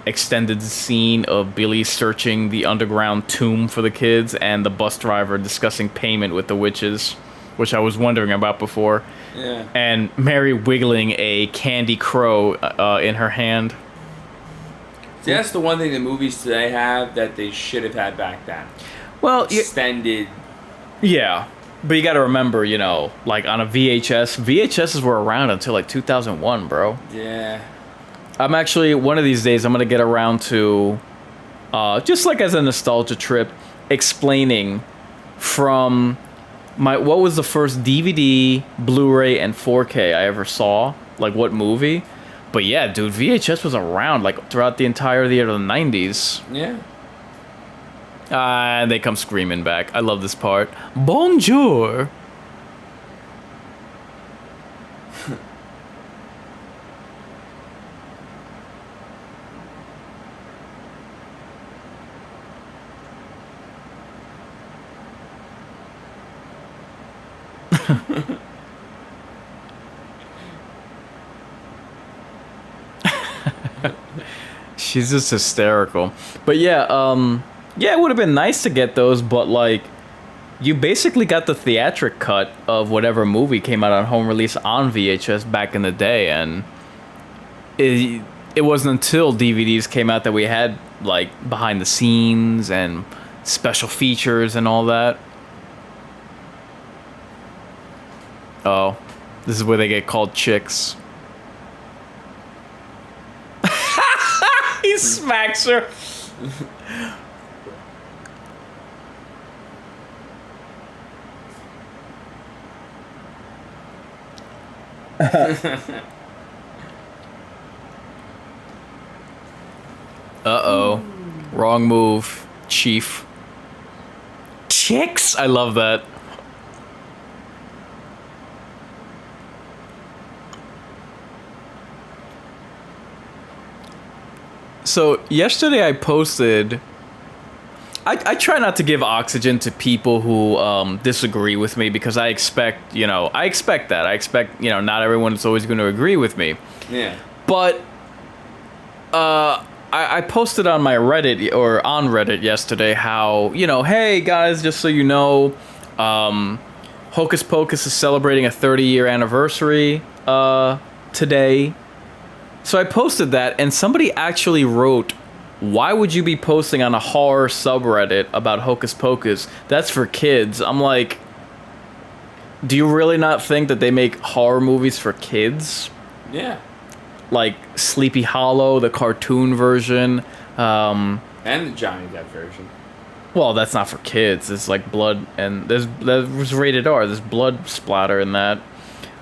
Extended scene of Billy searching the underground tomb for the kids, and the bus driver discussing payment with the witches, which I was wondering about before. Yeah. And Mary wiggling a candy crow in her hand. See, that's the one thing the movies today have that they should have had back then. Well, Extended. yeah. But you gotta remember, like on a VHSs were around until like 2001, bro. Yeah. I'm actually, one of these days, I'm gonna get around to, just like as a nostalgia trip, explaining from what was the first DVD, Blu-ray, and 4K I ever saw, like what movie. But yeah, dude, VHS was around like throughout the entirety of the 90s. Yeah. And they come screaming back. I love this part. Bonjour. She's just hysterical. But yeah, it would have been nice to get those, but like, you basically got the theatric cut of whatever movie came out on home release on VHS back in the day, and it wasn't until DVDs came out that we had like behind the scenes and special features and all that. Oh, this is where they get called chicks. He smacks her. Uh-oh. Wrong move, Chief. Chicks? I love that. So, yesterday I posted... I try not to give oxygen to people who disagree with me, because I expect that. I expect, not everyone is always going to agree with me. Yeah. But I posted on my Reddit, or on Reddit yesterday, how, hey guys, just so you know, Hocus Pocus is celebrating a 30-year anniversary today. So I posted that, and somebody actually wrote, "Why would you be posting on a horror subreddit about Hocus Pocus? That's for kids." I'm like, do you really not think that they make horror movies for kids? Yeah. Like Sleepy Hollow, the cartoon version. And the Johnny Depp version. Well, that's not for kids. It's like blood, and that was rated R. There's blood splatter in that.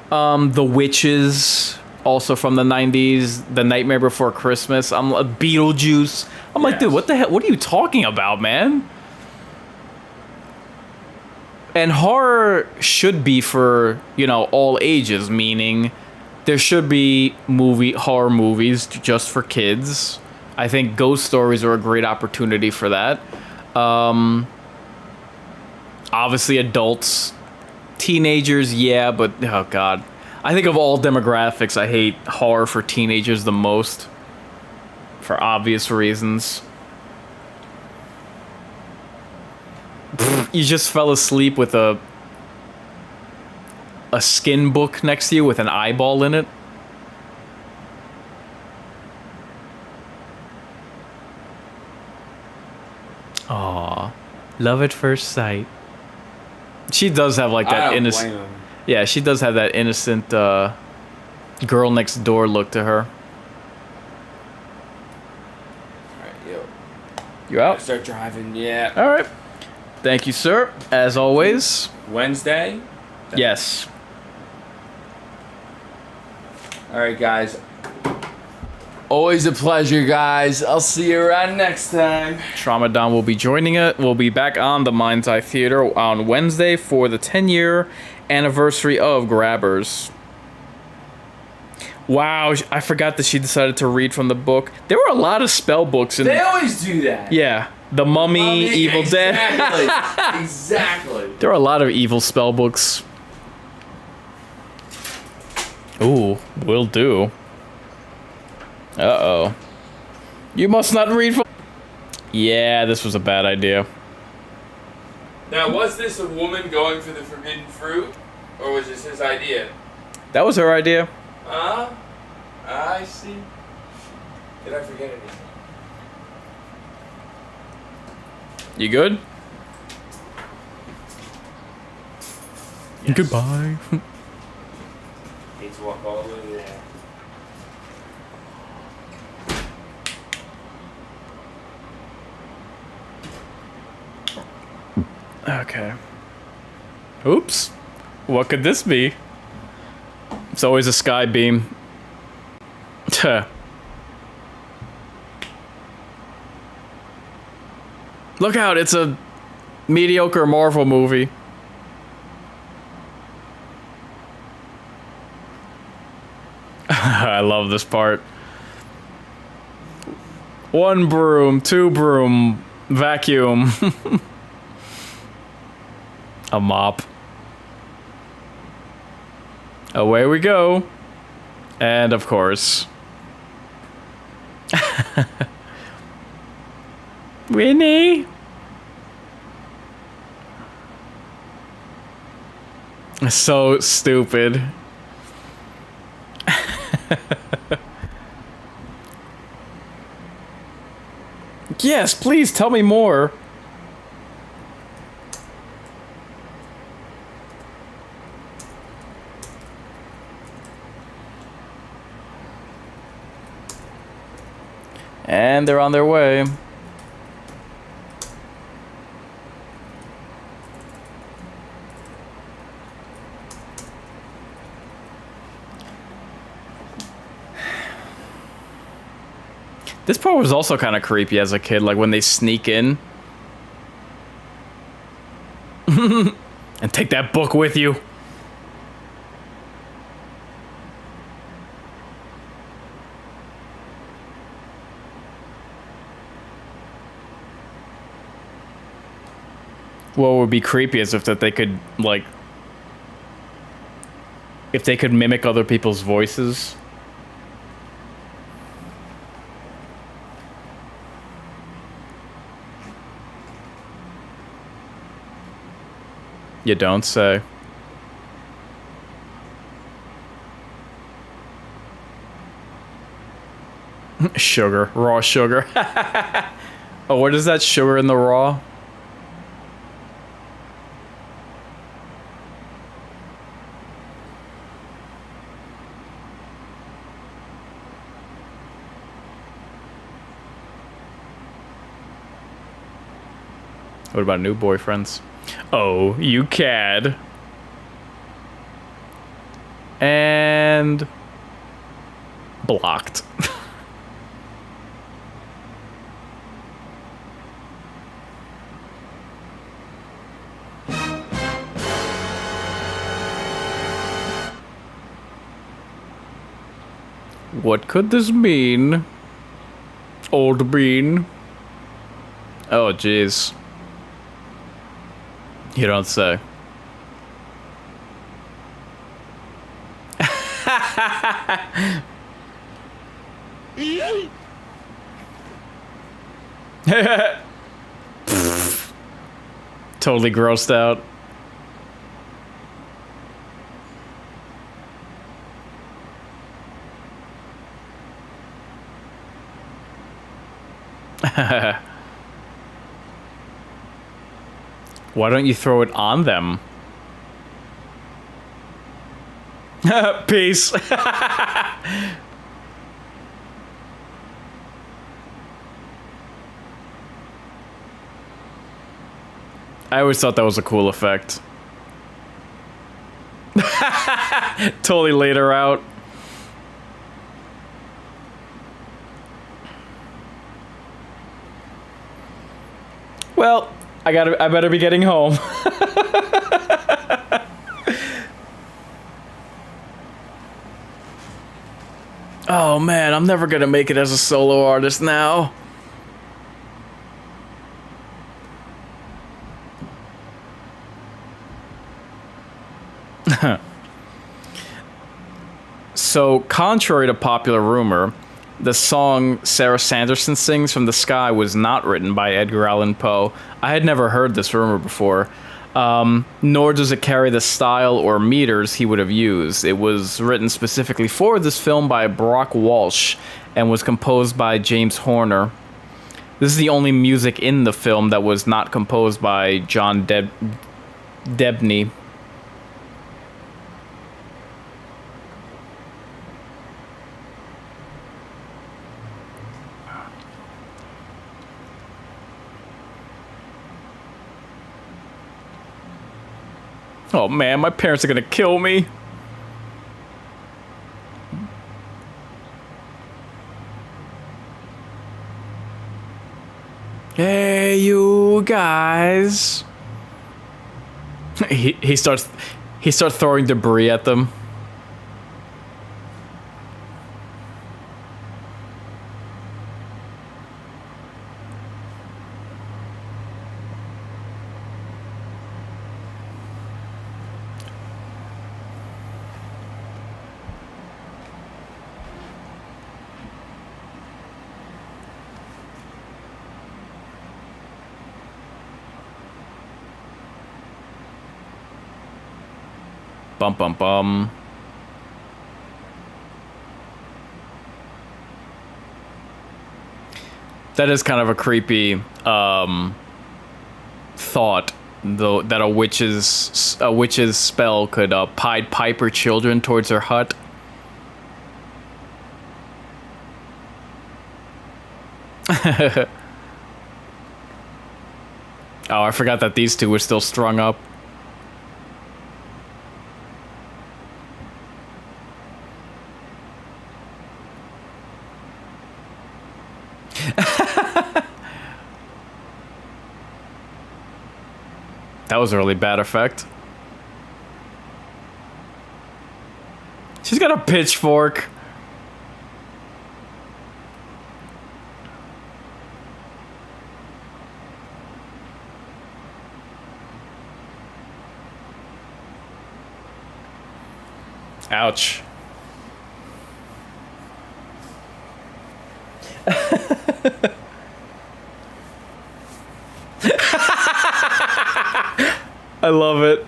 The Witches, also from the 90s. The Nightmare Before Christmas. Beetlejuice. I'm like, dude, what the hell? What are you talking about, man? And horror should be for, all ages, meaning there should be horror movies just for kids. I think ghost stories are a great opportunity for that. Obviously adults, teenagers, yeah, but oh god. I think of all demographics, I hate horror for teenagers the most, for obvious reasons. You just fell asleep with a skin book next to you with an eyeball in it. Aw, love at first sight. She does have like that innocent. Yeah, she does have that innocent girl next door look to her. Alright, yo. You out? Start driving, yeah. Alright. Thank you, sir. As always. Wednesday? Yes. Alright, guys. Always a pleasure, guys. I'll see you around next time. Tramadon will be joining it. We'll be back on the Mind's Eye Theater on Wednesday for the 10-year anniversary of Grabbers. Wow, I forgot that she decided to read from the book. There were a lot of spell books in. They always do that. Yeah, The Mummy, Evil Dead. Exactly. There are a lot of evil spell books. Ooh, will do. Uh-oh. You must not read from... Yeah, this was a bad idea. Now, was this a woman going for the forbidden fruit? Or was this his idea? That was her idea. I see. Did I forget anything? You good? Yes. Goodbye. Need to walk all the way there. Okay. Oops. What could this be? It's always a sky beam. Tuh. Look out, it's a mediocre Marvel movie. I love this part. 1 broom, 2 broom, vacuum. A mop. Away we go. And of course. Winnie? So stupid. Yes, please tell me more. And they're on their way. This part was also kind of creepy as a kid, like when they sneak in. And take that book with you. What would be creepy is if that they could, like... If they could mimic other people's voices. You don't say. Sugar. Raw sugar. Oh, what is that? Sugar in the raw? What about new boyfriends? Oh, you cad. And... blocked. What could this mean? Old bean. Oh, jeez. You don't say. Totally grossed out. Why don't you throw it on them? Peace. I always thought that was a cool effect. Totally laid her out. Well, I better be getting home. Oh man, I'm never gonna make it as a solo artist now. So, contrary to popular rumor, the song Sarah Sanderson sings from the sky was not written by Edgar Allan Poe. I had never heard this rumor before, nor does it carry the style or meters he would have used. It was written specifically for this film by Brock Walsh and was composed by James Horner. This is the only music in the film that was not composed by John Debney. Oh man, my parents are gonna kill me. Hey, you guys. He starts throwing debris at them. Bum bum bum. That is kind of a creepy thought, though, that a witch's spell could Pied Piper children towards her hut. Oh, I forgot that these two were still strung up. That was a really bad effect. She's got a pitchfork. Ouch. I love it.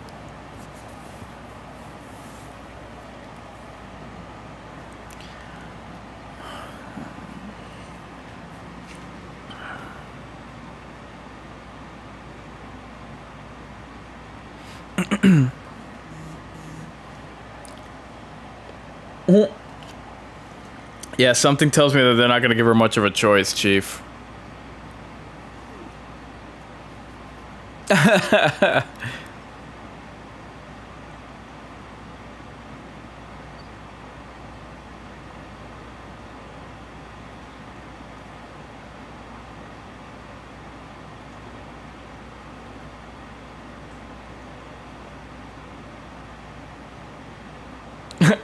Yeah, something tells me that they're not going to give her much of a choice, Chief.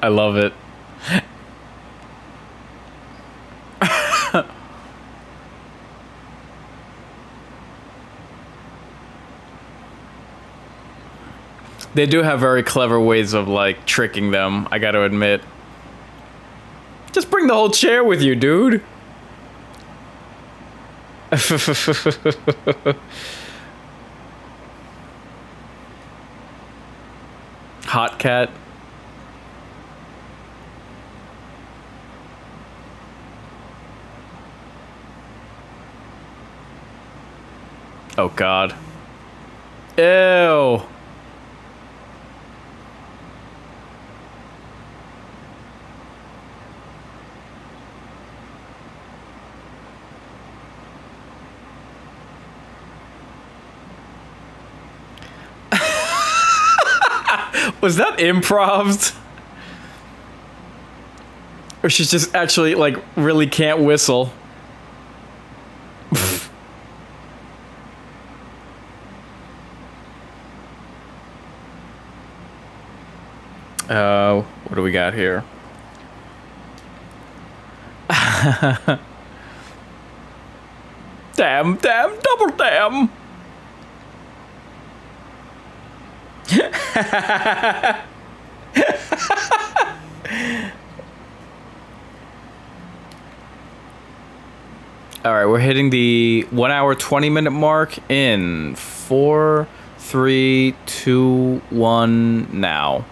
I love it. They do have very clever ways of, like, tricking them, I gotta admit. Just bring the whole chair with you, dude. Hot cat. Oh, God. Ew. Was that improv? Or she's just actually, like, really can't whistle? What do we got here? Damn, double damn! All right, we're hitting the 1 hour 20-minute mark in 4, 3, 2, 1 now.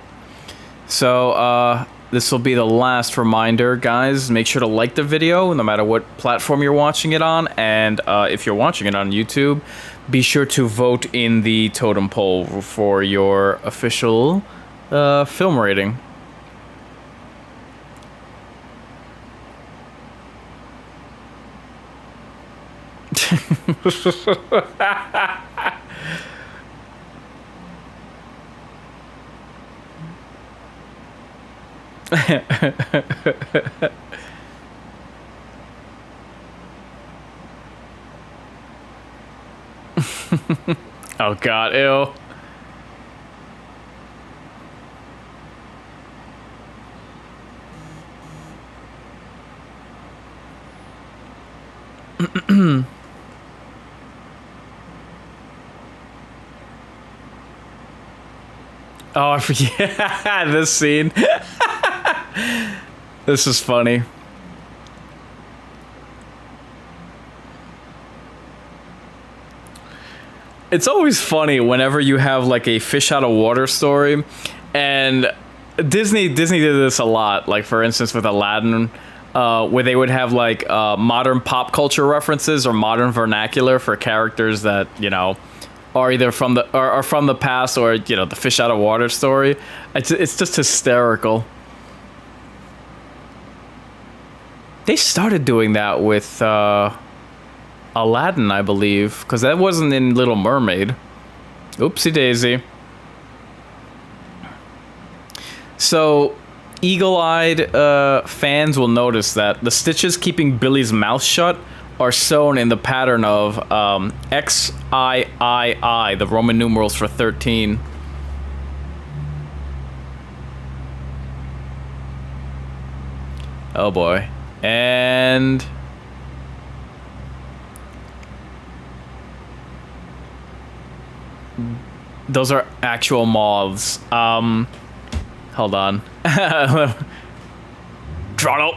So this will be the last reminder, guys. Make sure to like the video no matter what platform you're watching it on, and if you're watching it on YouTube, be sure to vote in the totem poll for your official film rating. Oh, God, ew. Oh, I forget this scene. This is funny. It's always funny whenever you have like a fish out of water story, and Disney did this a lot. Like, for instance, with Aladdin, where they would have like modern pop culture references or modern vernacular for characters that, you know, are either from the are from the past, or, you know, the fish out of water story. It's just hysterical. They started doing that with Aladdin, I believe, because that wasn't in Little Mermaid. Oopsie daisy. So, eagle-eyed fans will notice that the stitches keeping Billy's mouth shut are sewn in the pattern of XIII, the Roman numerals for 13. Oh boy. And those are actual moths. Hold on. Throttle.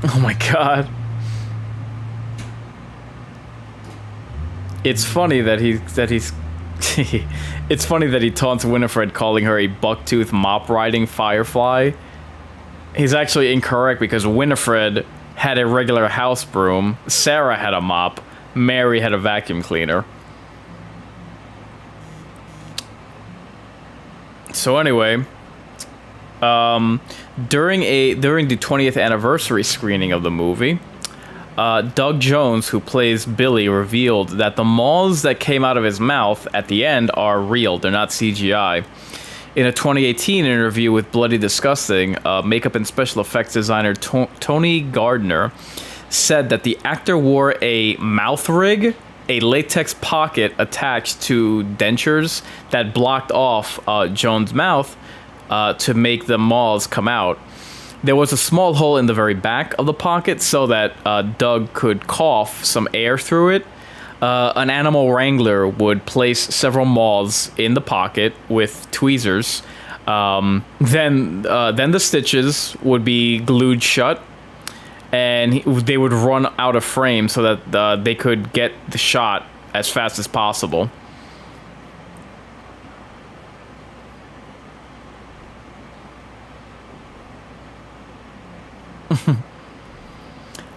Oh my God. It's funny that he's it's funny that he taunts Winifred, calling her a bucktooth mop-riding firefly. He's actually incorrect, because Winifred had a regular house broom, Sarah had a mop, Mary had a vacuum cleaner. So anyway, during the 20th anniversary screening of the movie, Doug Jones, who plays Billy, revealed that the moths that came out of his mouth at the end are real. They're not CGI. In a 2018 interview with Bloody Disgusting, makeup and special effects designer Tony Gardner said that the actor wore a mouth rig, a latex pocket attached to dentures that blocked off Jones' mouth to make the moths come out. There was a small hole in the very back of the pocket so that Doug could cough some air through it. An animal wrangler would place several moths in the pocket with tweezers. Then the stitches would be glued shut, and they would run out of frame so that they could get the shot as fast as possible.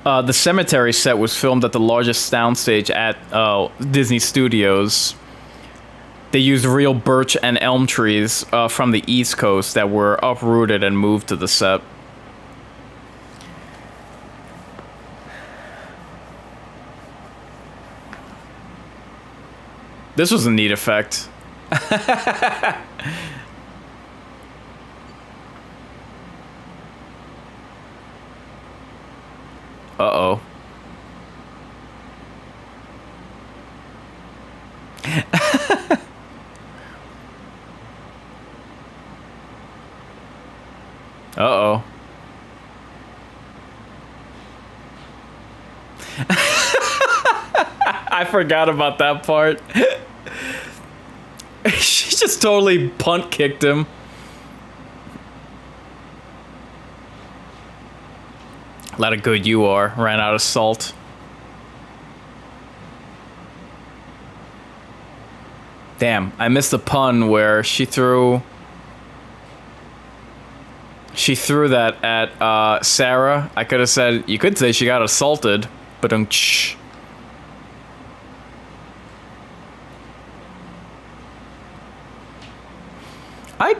The cemetery set was filmed at the largest soundstage at Disney Studios. They used real birch and elm trees from the East Coast that were uprooted and moved to the set. This was a neat effect. Uh-oh. Uh-oh. I forgot about that part. She just totally punt kicked him. A lot of good you are. Ran out of salt. Damn, I missed the pun where she threw that at Sarah. I could have said, you could say she got assaulted, but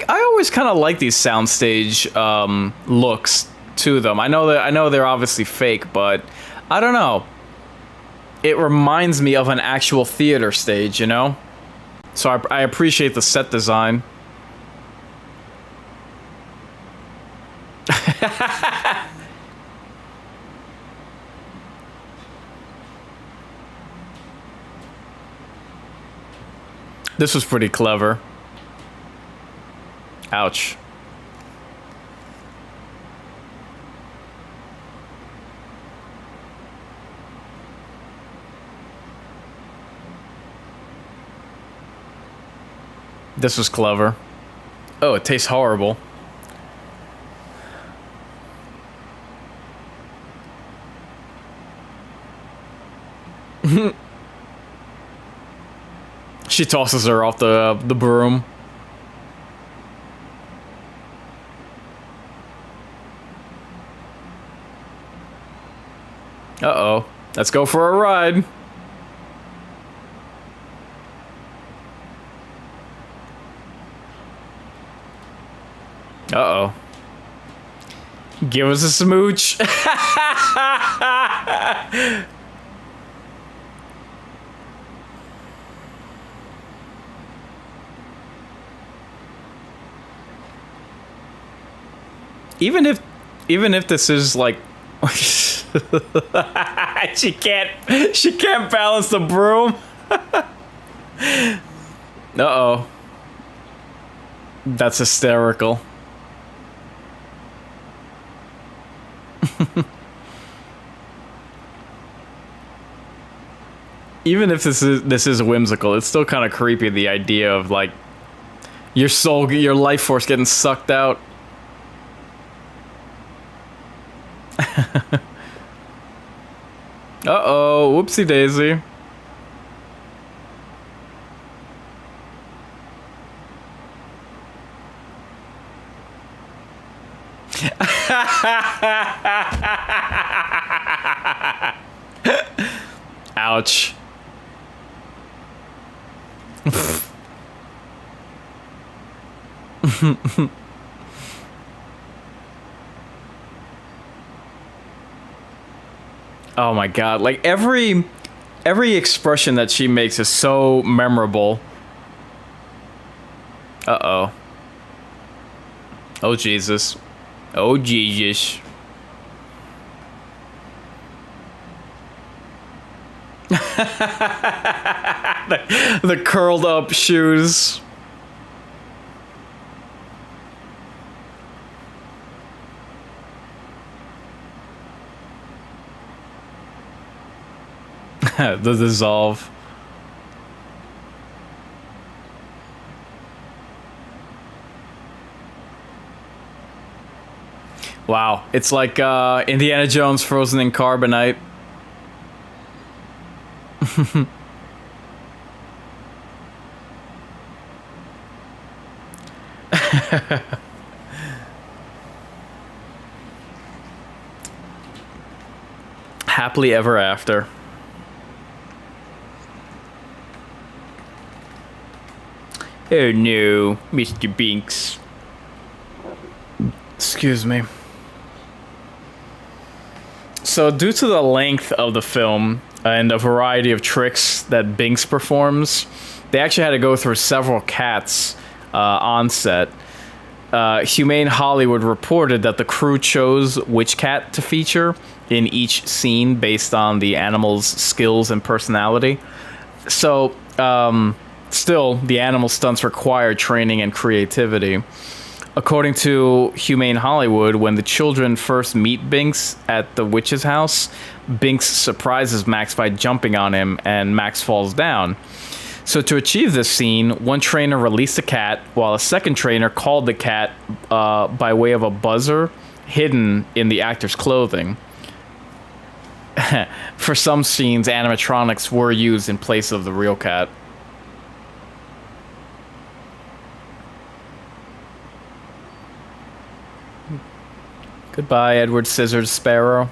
I always kind of like these soundstage looks to them. I know they're obviously fake, but I don't know. It reminds me of an actual theater stage, you know? So I appreciate the set design. This was pretty clever. Ouch. This was clever. Oh, it tastes horrible. She tosses her off the broom. Uh-oh. Let's go for a ride. Uh-oh. Give us a smooch. Even if this is like she can't balance the broom. Uh-oh. That's hysterical. Even if this is whimsical, it's still kind of creepy, the idea of like your soul, your life force getting sucked out. Uh-oh, whoopsie daisy. Ouch. Oh my god, like every expression that she makes is so memorable. Uh-oh. Oh Jesus. Oh Jesus. the curled up shoes. The dissolve. Wow, it's like Indiana Jones frozen in carbonite. Happily ever after. Oh no, Mr. Binks. Excuse me. So, due to the length of the film and a variety of tricks that Binks performs, they actually had to go through several cats on set. Humane Hollywood reported that the crew chose which cat to feature in each scene based on the animal's skills and personality. So, still, the animal stunts require training and creativity. According to Humane Hollywood, when the children first meet Binks at the witch's house, Binks surprises Max by jumping on him, and Max falls down. So to achieve this scene, one trainer released a cat, while a second trainer called the cat by way of a buzzer hidden in the actor's clothing. For some scenes, animatronics were used in place of the real cat. Goodbye, Edward Scissors Sparrow.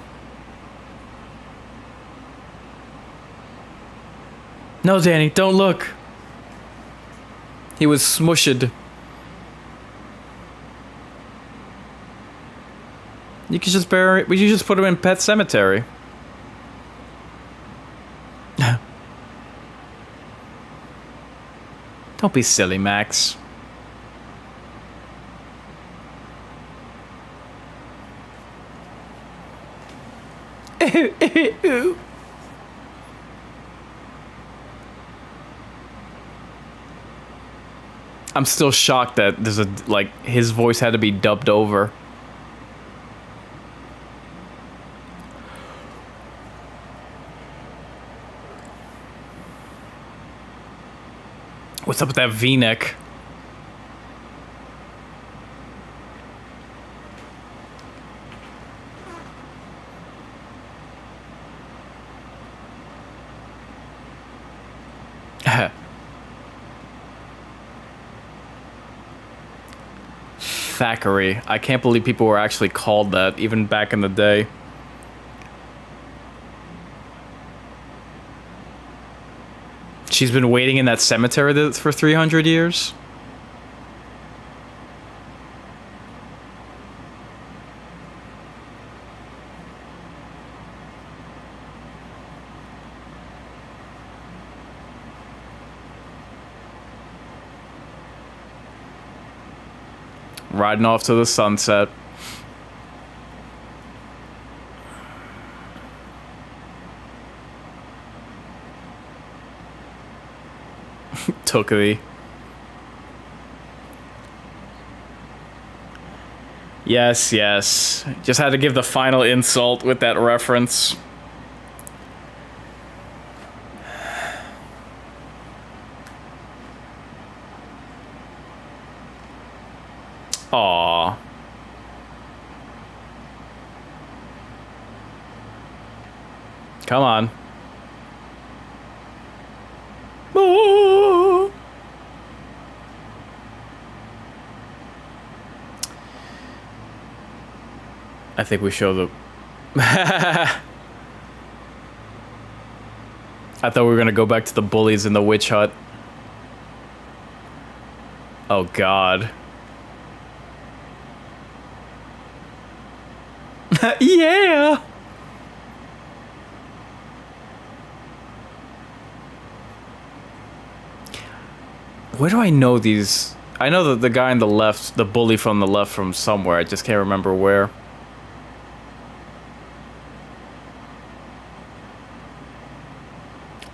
No, Danny, don't look. He was smushed. You could just bury. We should just put him in Pet Cemetery. Don't be silly, Max. I'm still shocked that there's a, like, his voice had to be dubbed over. What's up with that V-neck? Thackeray. I can't believe people were actually called that, even back in the day. She's been waiting in that cemetery for 300 years? Riding off to the sunset. Tokui. Yes, yes. Just had to give the final insult with that reference. Aww. Come on. Oh. I think we show the... I thought we were going to go back to the bullies in the witch hut. Oh, God. Yeah. Where do I know these? I know that the guy on the left, the bully from the left from somewhere. I just can't remember where.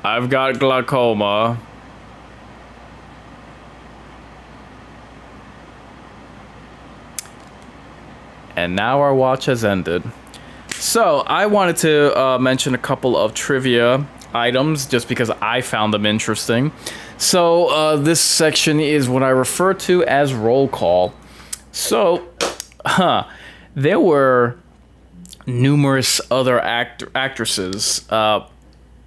I've got glaucoma. And now our watch has ended. So, I wanted to mention a couple of trivia items just because I found them interesting. So, this section is what I refer to as roll call. So, there were numerous other actresses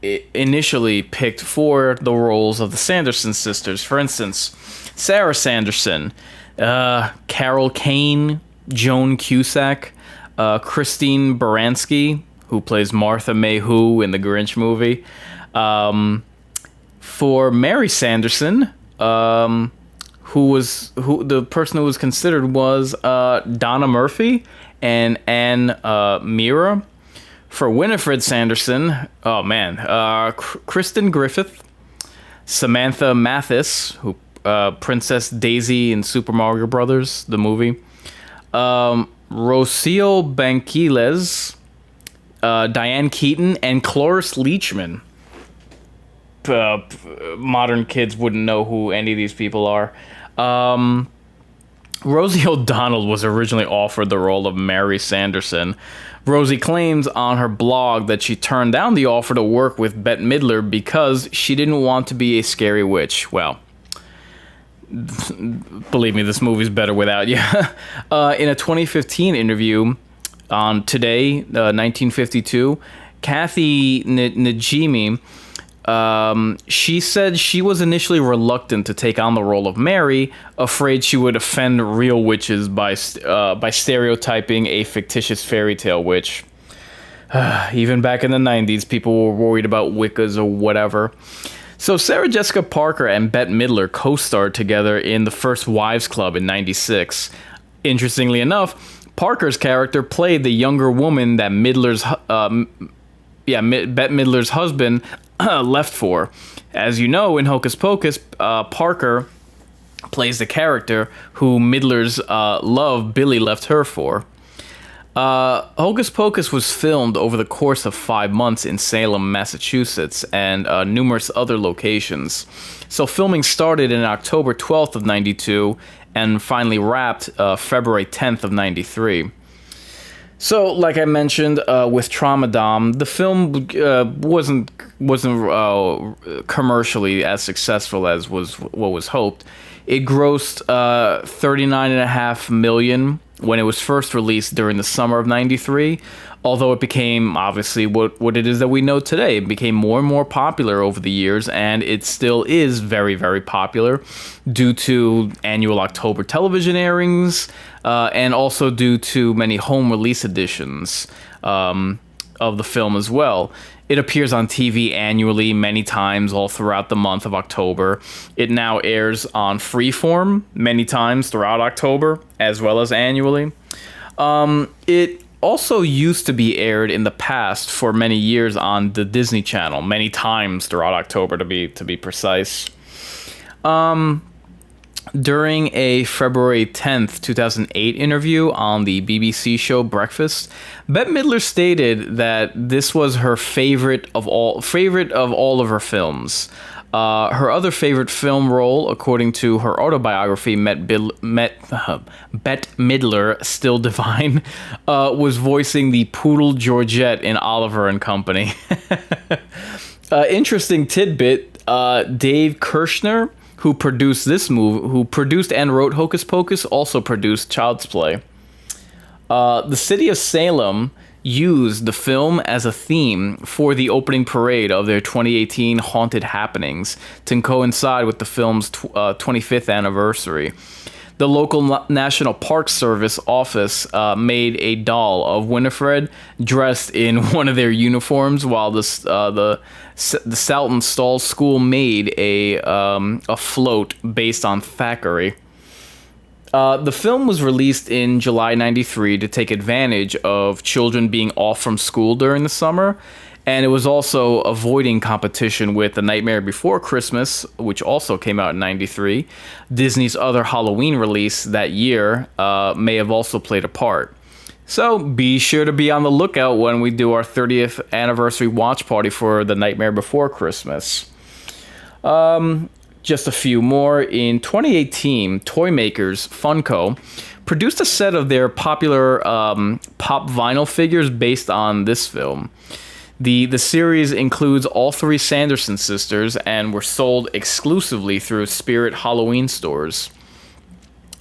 initially picked for the roles of the Sanderson sisters. For instance, Sarah Sanderson, Carol Kane, Joan Cusack, Christine Baranski, who plays Martha Mayhew in the Grinch movie. For Mary Sanderson, the person who was considered was Donna Murphy and Anne Meara. For Winifred Sanderson, Kristen Griffith, Samantha Mathis, who Princess Daisy in Super Mario Brothers, the movie. Rocio Banquiles, Diane Keaton, and Cloris Leachman. Modern kids wouldn't know who any of these people are. Rosie O'Donnell was originally offered the role of Mary Sanderson. Rosie claims on her blog that she turned down the offer to work with Bette Midler because she didn't want to be a scary witch. Well, believe me, this movie's better without you. In a 2015 interview on Today, 1952, Kathy Najimy, she said she was initially reluctant to take on the role of Mary, afraid she would offend real witches by stereotyping a fictitious fairy tale witch. Even back in the 90s, people were worried about Wiccas or whatever. So Sarah Jessica Parker and Bette Midler co-starred together in The First Wives Club in '96. Interestingly enough, Parker's character played the younger woman that Bette Midler's husband left for. As you know, in Hocus Pocus, Parker plays the character who Midler's love, Billy, left her for. Hocus Pocus was filmed over the course of 5 months in Salem, Massachusetts, and numerous other locations. So filming started in October 12th of '92 and finally wrapped February 10th of '93. So, like I mentioned, with Tramadom, the film wasn't commercially as successful as was what was hoped. It grossed $39.5 million when it was first released during the summer of '93, although it became, obviously, what it is that we know today. It became more and more popular over the years, and it still is very, very popular due to annual October television airings, and also due to many home release editions of the film as well. It appears on TV annually many times all throughout the month of October. It now airs on Freeform many times throughout October, as well as annually. It also used to be aired in the past for many years on the Disney Channel, many times throughout October to be precise. During a February 10th, 2008 interview on the BBC show Breakfast, Bette Midler stated that this was her favorite of all of her films. Her other favorite film role, according to her autobiography, Bette Midler, Still Divine, was voicing the poodle Georgette in Oliver and Company. Interesting tidbit, Dave Kirshner, who produced this movie, who produced and wrote Hocus Pocus, also produced Child's Play. The city of Salem used the film as a theme for the opening parade of their 2018 Haunted Happenings to coincide with the film's 25th anniversary. The local National Park Service office made a doll of Winifred dressed in one of their uniforms, while the Salton Stall School made a float based on Thackeray. The film was released in July 93 to take advantage of children being off from school during the summer. And it was also avoiding competition with The Nightmare Before Christmas, which also came out in 93. Disney's other Halloween release that year may have also played a part. So be sure to be on the lookout when we do our 30th anniversary watch party for The Nightmare Before Christmas. Just a few more. In 2018, toy makers Funko produced a set of their popular pop vinyl figures based on this film. The series includes all three Sanderson sisters and were sold exclusively through Spirit Halloween stores.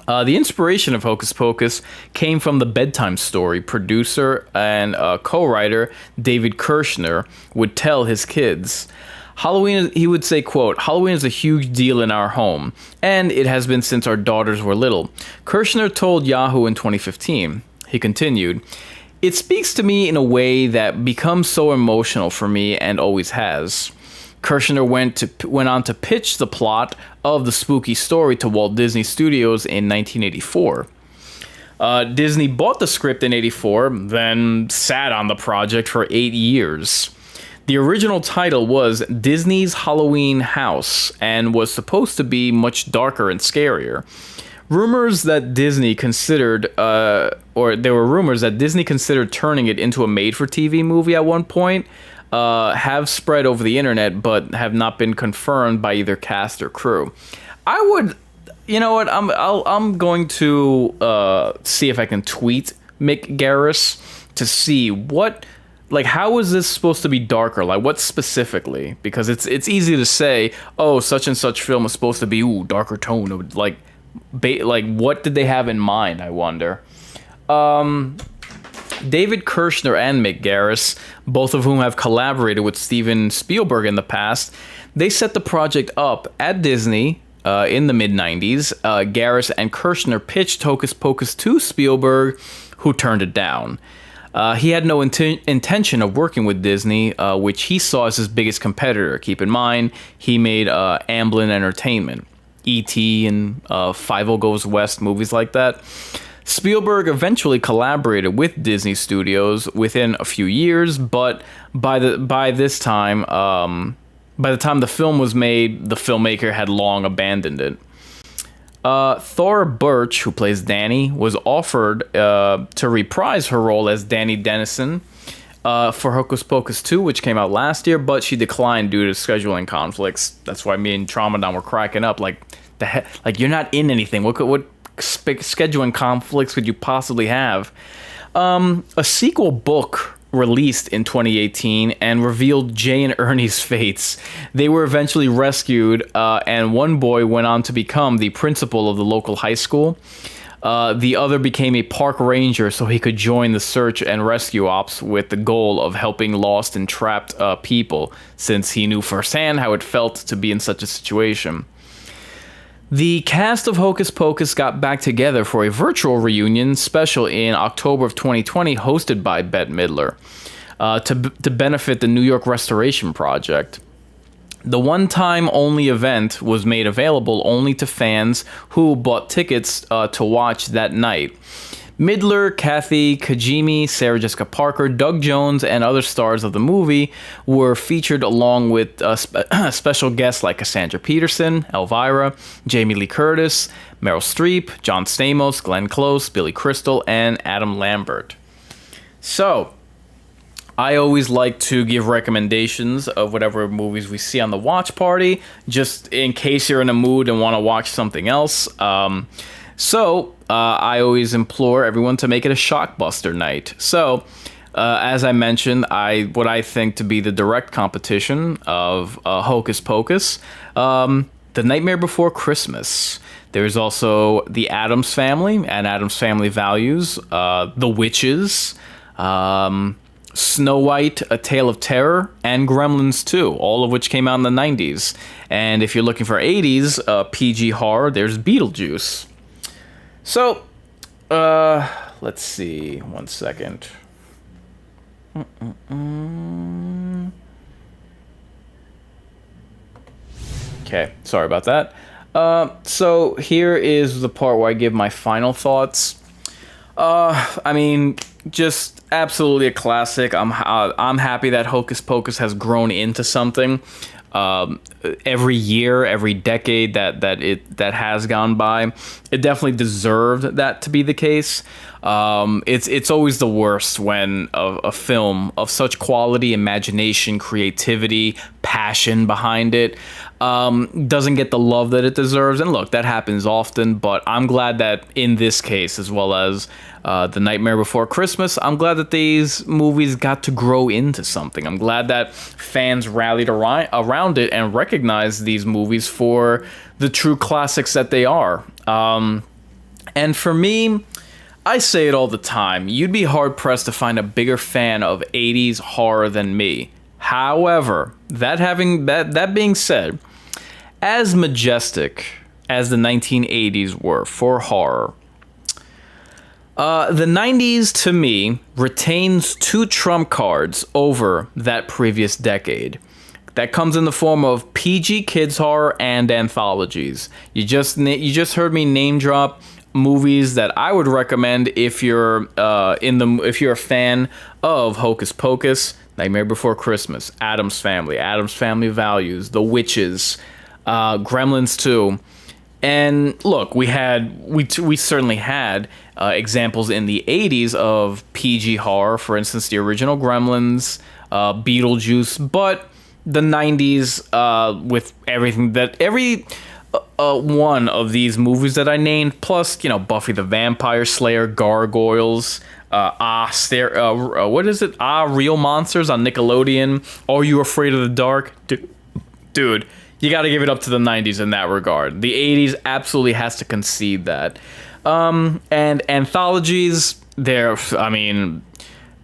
The inspiration of Hocus Pocus came from the bedtime story producer and co-writer David Kirshner would tell his kids. Halloween, he would say, quote, "Halloween is a huge deal in our home, and it has been since our daughters were little." Kirshner told Yahoo in 2015. He continued, "It speaks to me in a way that becomes so emotional for me and always has." Kirshner went on to pitch the plot of the spooky story to Walt Disney Studios in 1984. Disney bought the script in 84, then sat on the project for 8 years. The original title was Disney's Halloween House and was supposed to be much darker and scarier. Rumors that Disney considered, there were rumors that Disney considered turning it into a made-for-TV movie at one point, have spread over the internet, but have not been confirmed by either cast or crew. I would, you know what? I'm going to see if I can tweet Mick Garris to see what, like, how is this supposed to be darker? Like, what specifically? Because it's easy to say, oh, such and such film is supposed to be darker tone, like what did they have in mind? I wonder. David Kirshner and Mick Garris, both of whom have collaborated with Steven Spielberg in the past, they set the project up at Disney in the mid-90s. Garris and Kirshner pitched Hocus Pocus to Spielberg, who turned it down. He had no intention of working with Disney, which he saw as his biggest competitor. Keep in mind, he made Amblin Entertainment, E.T. and Five-O Goes West, movies like that. Spielberg eventually collaborated with Disney Studios within a few years, but by the time the film was made, the filmmaker had long abandoned it. Thora Birch, who plays Danny, was offered to reprise her role as Danny Dennison for Hocus Pocus 2, which came out last year, but she declined due to scheduling conflicts. That's why me and Tramadon were cracking up. Like, you're not in anything. What scheduling conflicts could you possibly have? A sequel book released in 2018 and revealed Jay and Ernie's fates. They were eventually rescued, and one boy went on to become the principal of the local high school. The other became a park ranger so he could join the search and rescue ops with the goal of helping lost and trapped people, since he knew firsthand how it felt to be in such a situation. The cast of Hocus Pocus got back together for a virtual reunion special in October of 2020, hosted by Bette Midler, to benefit the New York Restoration Project. The one-time only event was made available only to fans who bought tickets to watch that night. Midler, Kathy Kajimi, Sarah Jessica Parker, Doug Jones, and other stars of the movie were featured along with special guests like Cassandra Peterson, Elvira, Jamie Lee Curtis, Meryl Streep, John Stamos, Glenn Close, Billy Crystal, and Adam Lambert. So, I always like to give recommendations of whatever movies we see on the watch party, just in case you're in a mood and want to watch something else. I always implore everyone to make it a shockbuster night. So, as I mentioned, what I think to be the direct competition of Hocus Pocus, The Nightmare Before Christmas. There's also The Addams Family and Addams Family Values, The Witches, Snow White, A Tale of Terror, and Gremlins 2, all of which came out in the 90s. And if you're looking for 80s PG horror, there's Beetlejuice. So, let's see. 1 second. Okay, sorry about that. So here is the part where I give my final thoughts. I mean, just absolutely a classic. I'm happy that Hocus Pocus has grown into something. Every year, every decade that has gone by, it definitely deserved that to be the case. It's always the worst when a film of such quality, imagination, creativity, passion behind it doesn't get the love that it deserves. And look, that happens often, but I'm glad that in this case, as well as The Nightmare Before Christmas, I'm glad that these movies got to grow into something. I'm glad that fans rallied around it and recognized these movies for the true classics that they are. And for me, I say it all the time, you'd be hard-pressed to find a bigger fan of 80s horror than me. However, that being said, as majestic as the 1980s were for horror, the 90s, to me, retains two trump cards over that previous decade. That comes in the form of PG kids horror and anthologies. You just heard me name drop movies that I would recommend if you're a fan of Hocus Pocus, Nightmare Before Christmas, Addams Family Values, The Witches, Gremlins 2. And look, we certainly had examples in the 80s of PG horror, for instance, the original Gremlins, Beetlejuice, but the 90s, with every one of these movies that I named, plus, Buffy the Vampire Slayer, Gargoyles, what is it? Real Monsters on Nickelodeon, Are You Afraid of the Dark? Dude, you got to give it up to the 90s in that regard. The 80s absolutely has to concede that. And anthologies, the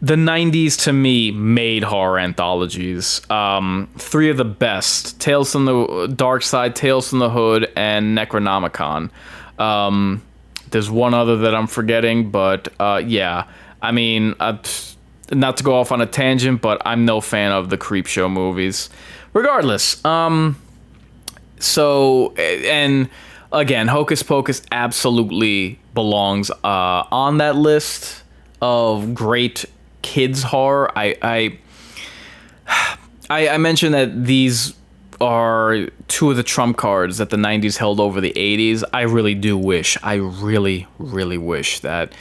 90s to me made horror anthologies. Three of the best: Tales from the Dark Side, Tales from the Hood, and Necronomicon. There's one other that I'm forgetting, but yeah. Not to go off on a tangent, but I'm no fan of the Creepshow movies. Regardless, so, and again, Hocus Pocus absolutely belongs on that list of great kids horror. I mentioned that these are two of the trump cards that the 90s held over the 80s. I really wish that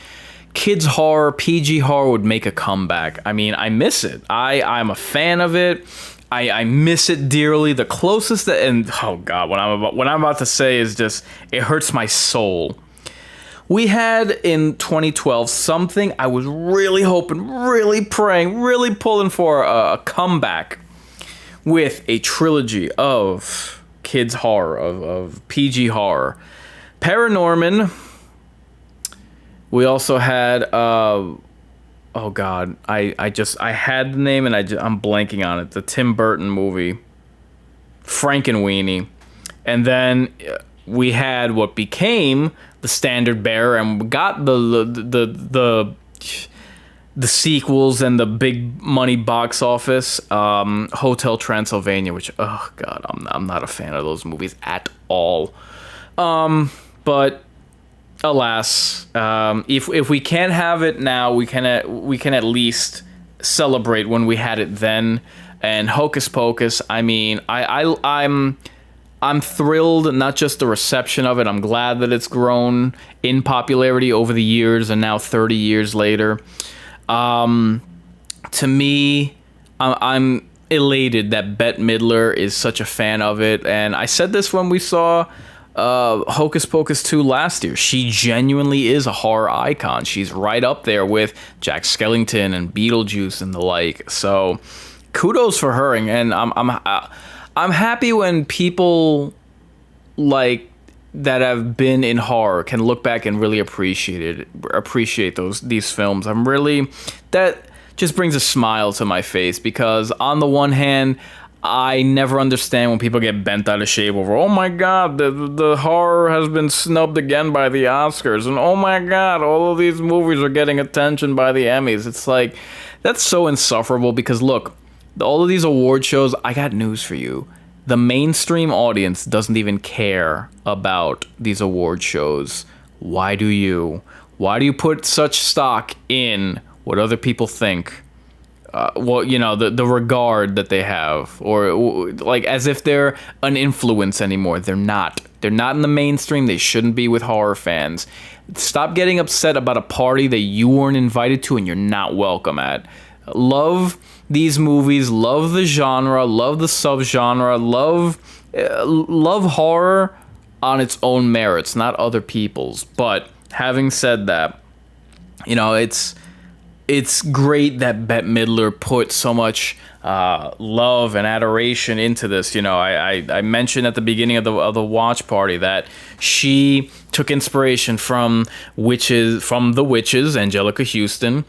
kids horror, PG horror would make a comeback. I miss it. I'm a fan of it. I miss it dearly. The closest that, and oh god, what I'm about to say is just, it hurts my soul. We had in 2012 something I was really hoping, really praying, really pulling for a comeback with a trilogy of kids horror, of PG horror. Paranorman. We also had oh god, I had the name and I'm blanking on it. The Tim Burton movie, Frankenweenie, and then we had what became the standard bearer, and we got the sequels and the big money box office, Hotel Transylvania, which, oh god, I'm not a fan of those movies at all. But alas, if we can't have it now, we can at least celebrate when we had it then. And Hocus Pocus, I'm thrilled, not just the reception of it. I'm glad that it's grown in popularity over the years, and now 30 years later. To me, I'm elated that Bette Midler is such a fan of it. And I said this when we saw Hocus Pocus 2 last year. She genuinely is a horror icon. She's right up there with Jack Skellington and Beetlejuice and the like. So kudos for her. And I'm happy when people like that have been in horror can look back and really appreciate these films. That just brings a smile to my face, because on the one hand, I never understand when people get bent out of shape over, oh my god, the horror has been snubbed again by the Oscars, and oh my god, all of these movies are getting attention by the Emmys. It's like, that's so insufferable, because look, all of these award shows, I got news for you. The mainstream audience doesn't even care about these award shows. Why do you? Why do you put such stock in what other people think? Well, you know, the regard that they have, or like as if they're an influence anymore. They're not. They're not in the mainstream. They shouldn't be with horror fans. Stop getting upset about a party that you weren't invited to and you're not welcome at. Love these movies. Love the genre. Love the subgenre. Love horror on its own merits, not other people's. But having said that, you know, it's great that Bette Midler put so much love and adoration into this. You know, I mentioned at the beginning of the watch party that she took inspiration from the witches, Angelica Houston,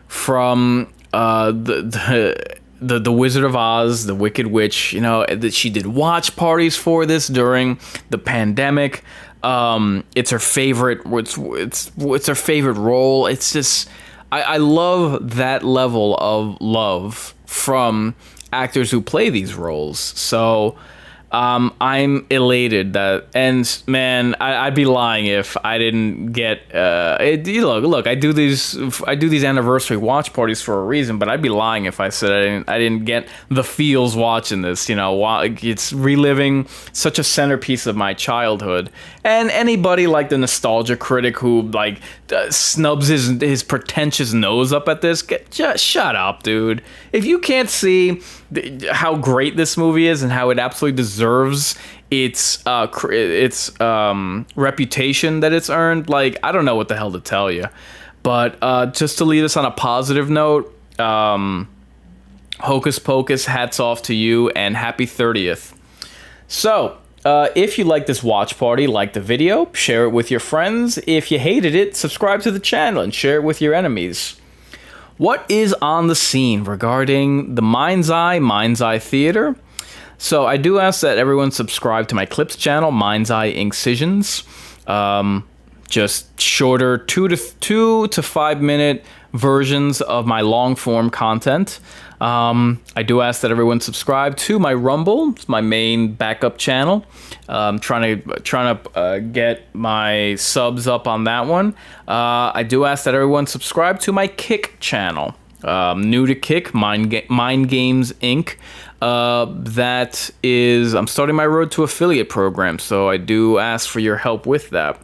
from the Wizard of Oz, the Wicked Witch. You know, that she did watch parties for this during the pandemic. It's her favorite. It's her favorite role. It's just. I love that level of love from actors who play these roles. So I'm elated that, and man, I'd be lying if I didn't get. Look, I do these anniversary watch parties for a reason, but I'd be lying if I said I didn't get the feels watching this. You know, it's reliving such a centerpiece of my childhood. And anybody like the nostalgia critic who like snubs his pretentious nose up at this, just shut up, dude. If you can't see how great this movie is and how it absolutely deserves its reputation that it's earned, like, I don't know what the hell to tell you. But just to leave us on a positive note, Hocus Pocus, hats off to you, and happy 30th. So, if you like this watch party, like the video, share it with your friends. If you hated it, subscribe to the channel and share it with your enemies. What is on the scene regarding the Mind's Eye Theater? So I do ask that everyone subscribe to my Clips channel, Mind's Eye Incisions. Just shorter 2 to 5 minute versions of my long form content. I do ask that everyone subscribe to my Rumble. It's my main backup channel. I'm trying to get my subs up on that one. I do ask that everyone subscribe to my Kick channel. New to Kick, Mind Games Inc. That is, I'm starting my road to affiliate program, so I do ask for your help with that.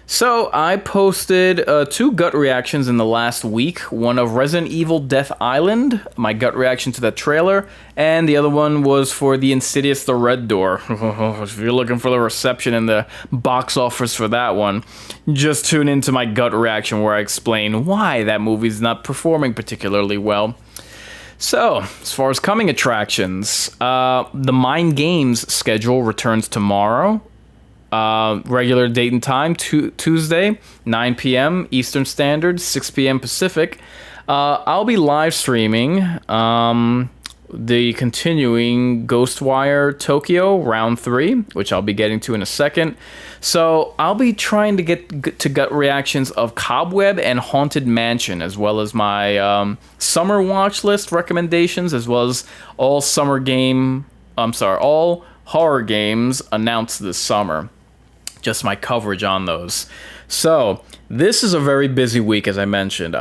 So, I posted 2 gut reactions in the last week. One of Resident Evil Death Island, my gut reaction to that trailer, and the other one was for The Insidious The Red Door. If you're looking for the reception in the box office for that one, just tune into my gut reaction where I explain why that movie's not performing particularly well. So, as far as coming attractions, the Mind Games schedule returns tomorrow. Regular date and time, Tuesday, 9 p.m. Eastern Standard, 6 p.m. Pacific. I'll be live streaming the continuing Ghostwire Tokyo Round 3, which I'll be getting to in a second. So I'll be trying to get to gut reactions of Cobweb and Haunted Mansion, as well as my summer watch list recommendations, as well as all horror games announced this summer. Just my coverage on those. So this is a very busy week, as I mentioned.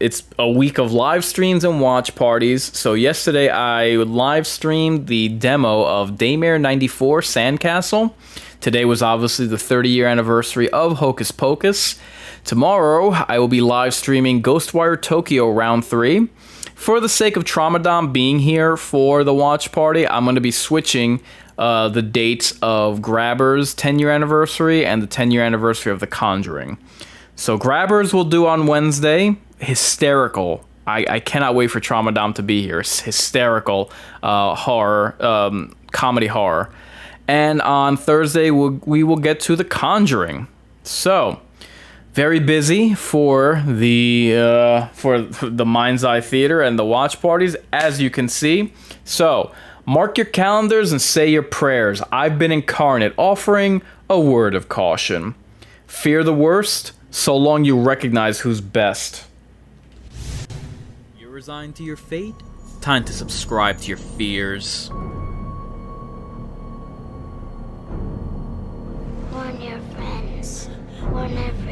It's a week of live streams and watch parties. So yesterday I live streamed the demo of Daymare 94 Sandcastle. Today was obviously the 30-year anniversary of Hocus Pocus. Tomorrow I will be live streaming Ghostwire Tokyo Round 3. For the sake of Tramadom being here for the watch party, I'm going to be switching the dates of Grabber's 10-year anniversary and the 10-year anniversary of The Conjuring. So Grabber's will do on Wednesday. Hysterical. I cannot wait for Tramadom to be here. It's hysterical horror, comedy horror. And on Thursday, we will get to The Conjuring. So, very busy for the Mind's Eye Theater and the watch parties, as you can see. So, mark your calendars and say your prayers. I've been Inkarnate, offering a word of caution. Fear the worst, so long you recognize who's best. You're resigned to your fate? Time to subscribe to your fears. never